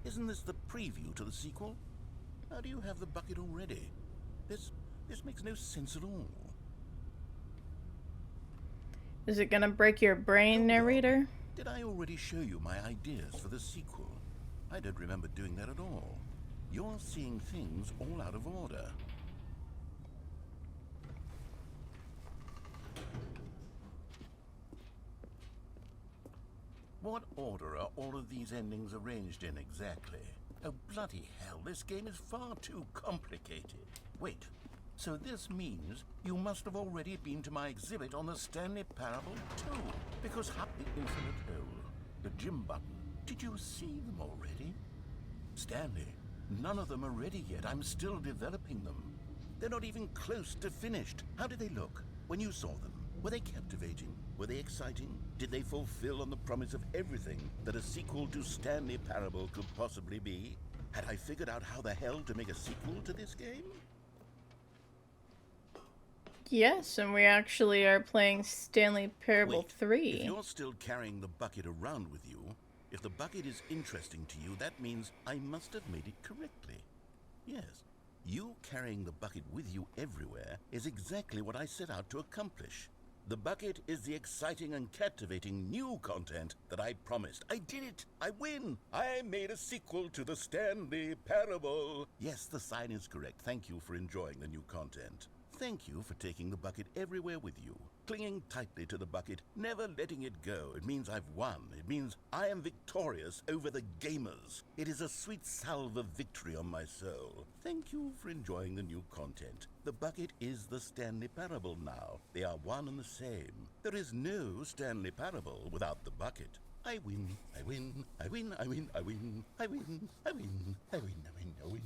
Isn't this the preview to the sequel? How do you have the bucket already? This makes no sense at all. Is it gonna break your brain, narrator? Did I already show you my ideas for the sequel? I don't remember doing that at all. You're seeing things all out of order. What order are all of these endings arranged in exactly? Oh, bloody hell, this game is far too complicated. Wait, so this means you must have already been to my exhibit on the Stanley Parable 2, because Hut the Infinite Hole, the gym button, did you see them already? Stanley, none of them are ready yet. I'm still developing them. They're not even close to finished. How did they look when you saw them? Were they captivating? Were they exciting? Did they fulfill on the promise of everything that a sequel to Stanley Parable could possibly be? Had I figured out how the hell to make a sequel to this game? Yes, and we actually are playing Stanley Parable Wait, 3. if you're still carrying the bucket around with you, If the bucket is interesting to you, that means I must have made it correctly. Yes, you carrying the bucket with you everywhere is exactly what I set out to accomplish. The bucket is the exciting and captivating new content that I promised. I did it! I win! I made a sequel to the Stanley Parable! Yes, the sign is correct. Thank you for enjoying the new content. Thank you for taking the bucket everywhere with you. Clinging tightly to the bucket, never letting it go. It means I've won. It means I am victorious over the gamers. It is a sweet salve of victory on my soul. Thank you for enjoying the new content. The bucket is the Stanley Parable now. They are one and the same. There is no Stanley Parable without the bucket. I win, I win, I win, I win, I win, I win, I win, I win, I win, I win.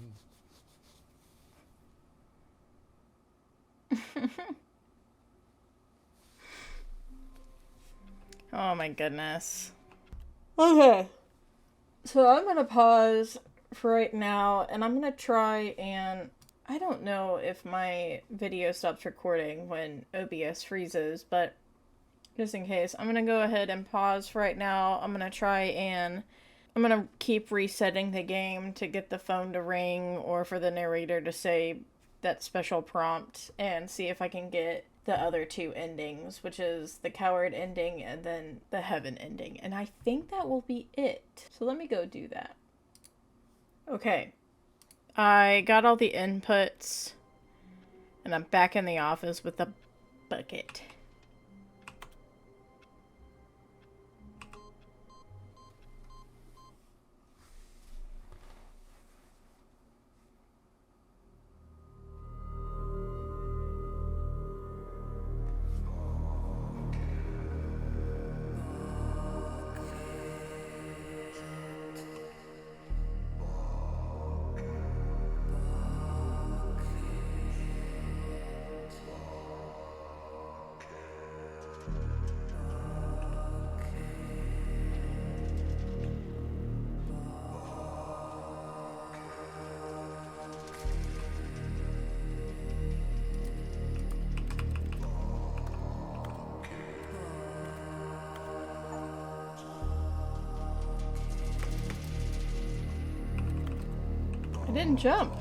Oh my goodness. Okay. So I'm gonna pause for right now and I'm gonna try and I don't know if my video stops recording when OBS freezes, but just in case, I'm gonna go ahead and pause for right now. I'm gonna keep resetting the game to get the phone to ring or for the narrator to say that special prompt and see if I can get the other two endings, which is the coward ending and then the heaven ending. And I think that will be it. So let me go do that. Okay. I got all the inputs and I'm back in the office with the bucket. I didn't jump.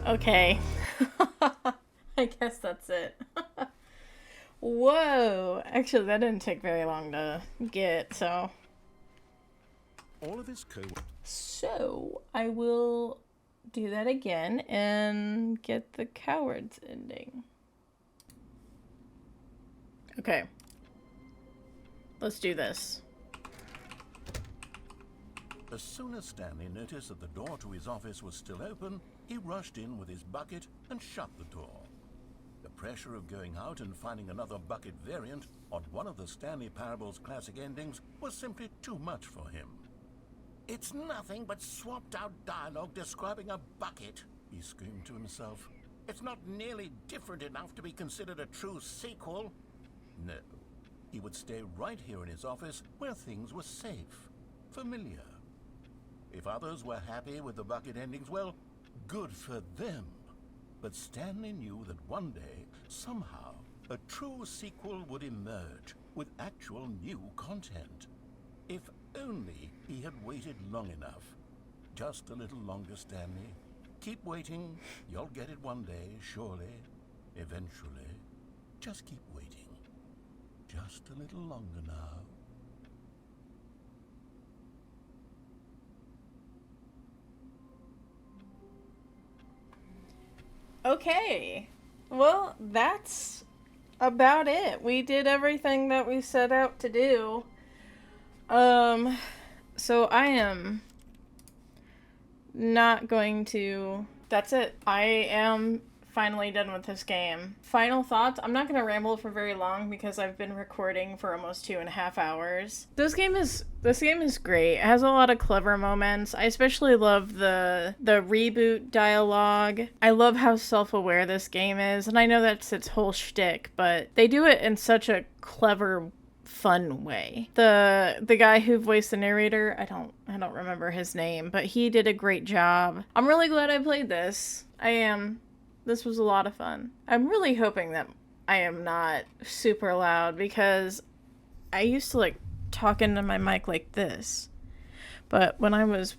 Okay. I guess that's it. Whoa. Actually, that didn't take very long to get, so... All of his So, I will do that again and get the coward's ending. Okay. Let's do this. As soon as Stanley noticed that the door to his office was still open, he rushed in with his bucket and shut the door. The pressure of going out and finding another bucket variant on one of the Stanley Parable's classic endings was simply too much for him. It's nothing but swapped-out dialogue describing a bucket, He screamed to himself. It's not nearly different enough to be considered a true sequel. No, he would stay right here in his office where things were safe, familiar. If others were happy with the bucket endings, well, good for them. But Stanley knew that one day, somehow, a true sequel would emerge with actual new content. If only he had waited long enough. Just a little longer, Stanley. Keep waiting. You'll get it one day, surely. Eventually. Just keep waiting. Just a little longer now. Okay. Well, that's about it. We did everything that we set out to do. So I am not going to... That's it. I am finally done with this game. Final thoughts? I'm not going to ramble for very long because I've been recording for almost 2.5 hours. This game is great. It has a lot of clever moments. I especially love the reboot dialogue. I love how self-aware this game is, and I know that's its whole shtick, but they do it in such a clever fun way. The guy who voiced the narrator, I don't remember his name, but he did a great job. I'm really glad I played this. I am. This was a lot of fun. I'm really hoping that I am not super loud, because I used to like talk into my mic like this. But when I was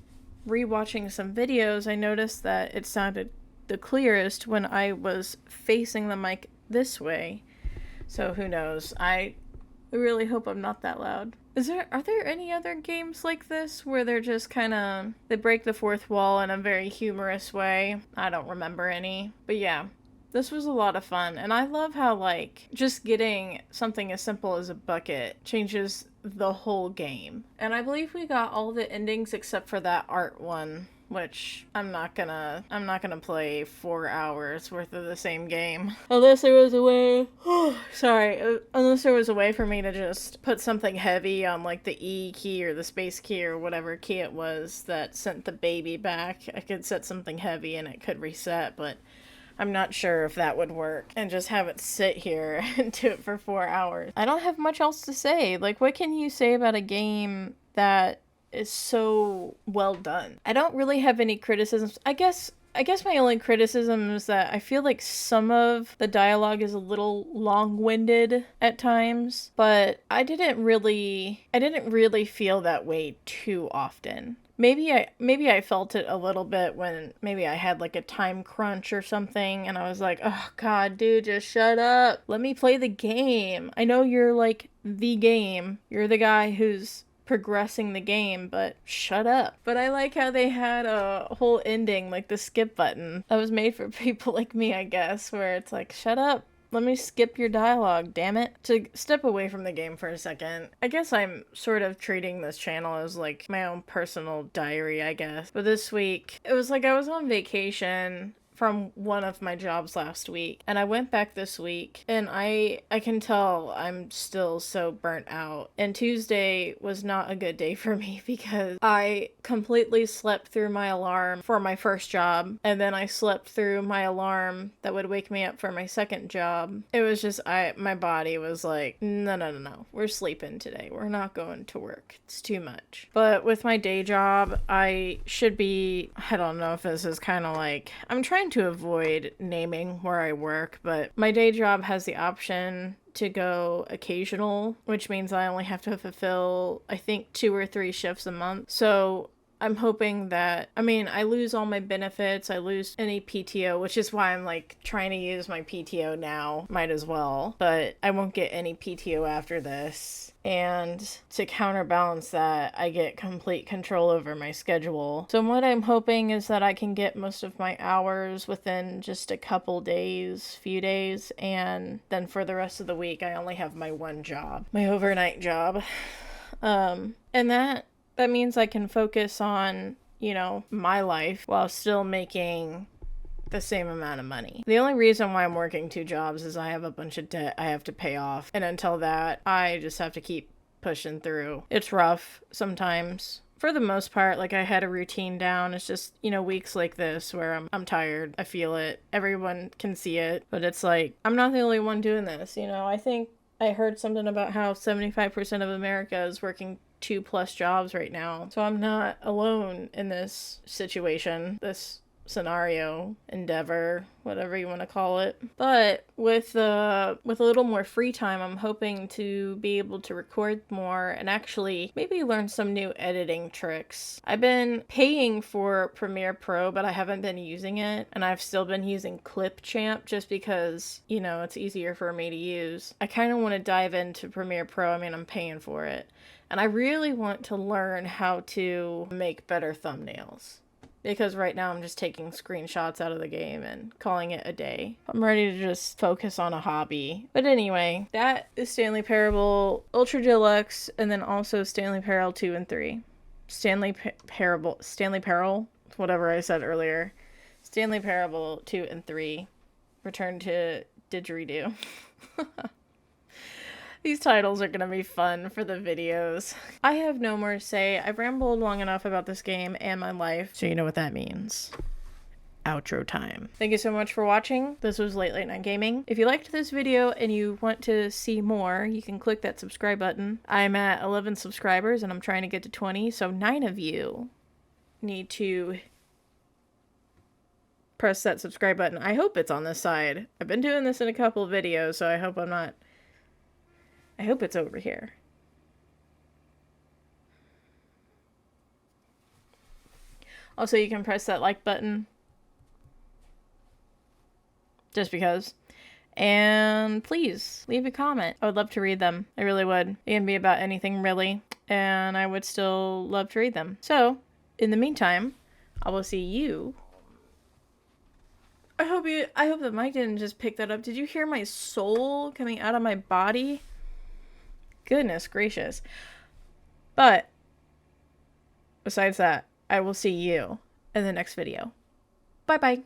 rewatching some videos, I noticed that it sounded the clearest when I was facing the mic this way. So who knows? I really hope I'm not that loud. Are there any other games like this where they're just kind of, they break the fourth wall in a very humorous way? I don't remember any. But yeah, this was a lot of fun. And I love how, like, just getting something as simple as a bucket changes the whole game. And I believe we got all the endings except for that art one, which I'm not gonna play 4 hours worth of the same game. Unless there was a way, unless there was a way for me to just put something heavy on like the E key or the space key or whatever key it was that sent the baby back. I could set something heavy and it could reset, but I'm not sure if that would work, and just have it sit here and do it for 4 hours. I don't have much else to say. Like, what can you say about a game that is so well done? I don't really have any criticisms. I guess my only criticism is that I feel like some of the dialogue is a little long-winded at times, but I didn't really feel that way too often. Maybe I felt it a little bit when maybe I had like a time crunch or something and I was like, oh god, dude, just shut up. Let me play the game. I know you're like the game. You're the guy who's progressing the game, but shut up. But I like how they had a whole ending, like the skip button, that was made for people like me, I guess, where it's like, shut up. Let me skip your dialogue, damn it. To step away from the game for a second, I guess I'm sort of treating this channel as like my own personal diary, I guess. But this week, it was like I was on vacation from one of my jobs last week, and I went back this week, and I can tell I'm still so burnt out. And Tuesday was not a good day for me because I completely slept through my alarm for my first job, and then I slept through my alarm that would wake me up for my second job. It was just, my body was like, no, we're sleeping today. We're not going to work. It's too much. But with my day job, I don't know if this is kind of like, I'm trying to avoid naming where I work, but my day job has the option to go occasional, which means I only have to fulfill, I think, 2 or 3 shifts a month. So I'm hoping that, I lose all my benefits, I lose any PTO, which is why I'm like trying to use my PTO now, might as well, but I won't get any PTO after this. And to counterbalance that, I get complete control over my schedule. So what I'm hoping is that I can get most of my hours within just a few days, and then for the rest of the week, I only have my one job, my overnight job. And that means I can focus on, my life while still making the same amount of money. The only reason why I'm working 2 jobs is I have a bunch of debt I have to pay off. And until that, I just have to keep pushing through. It's rough sometimes. For the most part, like, I had a routine down. It's just, weeks like this where I'm tired. I feel it. Everyone can see it. But it's like, I'm not the only one doing this. I think I heard something about how 75% of America is working 2+ jobs right now. So I'm not alone in this situation, this scenario, endeavor, whatever you want to call it. But with a little more free time, I'm hoping to be able to record more and actually maybe learn some new editing tricks. I've been paying for Premiere Pro, but I haven't been using it, and I've still been using Clipchamp just because, it's easier for me to use. I kind of want to dive into Premiere Pro. I'm paying for it. And I really want to learn how to make better thumbnails. Because right now I'm just taking screenshots out of the game and calling it a day. I'm ready to just focus on a hobby. But anyway, that is Stanley Parable Ultra Deluxe, and then also Stanley Parable 2 and 3. Stanley Parable, whatever I said earlier. Stanley Parable 2 and 3. Return to Didgeridoo. These titles are going to be fun for the videos. I have no more to say. I've rambled long enough about this game and my life, so you know what that means. outro time. Thank you so much for watching. This was Late Night Gaming. If you liked this video and you want to see more, you can click that subscribe button. I'm at 11 subscribers and I'm trying to get to 20, so 9 of you need to press that subscribe button. I hope it's on this side. I've been doing this in a couple of videos, so I hope it's over here. Also, you can press that like button. Just because. And please, leave a comment. I would love to read them. I really would. It can be about anything, really. And I would still love to read them. So, in the meantime, I will see you. I hope the mic didn't just pick that up. Did you hear my soul coming out of my body? Goodness gracious. But, besides that, I will see you in the next video. Bye-bye.